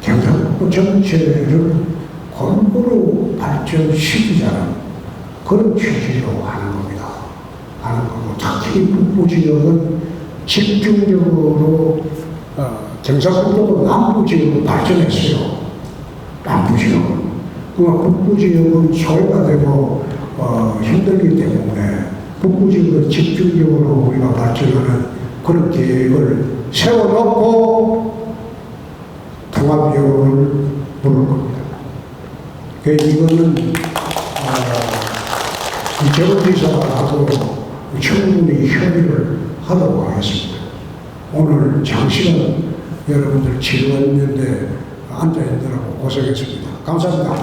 경상북도 전체를 골고루 발전시키자는 그런 취지로 하는 겁니다. 하는 거고 특히 북부 지역은 집중적으로 경상북도도 남부 지역으로 발전했어요. 남부 지역은. 북부 지역은 소외가 되고 힘들기 때문에 북부 지역을 집중적으로 우리가 발전하는 그런 계획을 세워놓고 통합여론을 부를 겁니다. 이거는 이재훈지사하고 충분히 협의를 하도록 하겠습니다. 오늘 장시간 여러분들 지루했는데 앉아있느라고 고생했습니다. 감사합니다.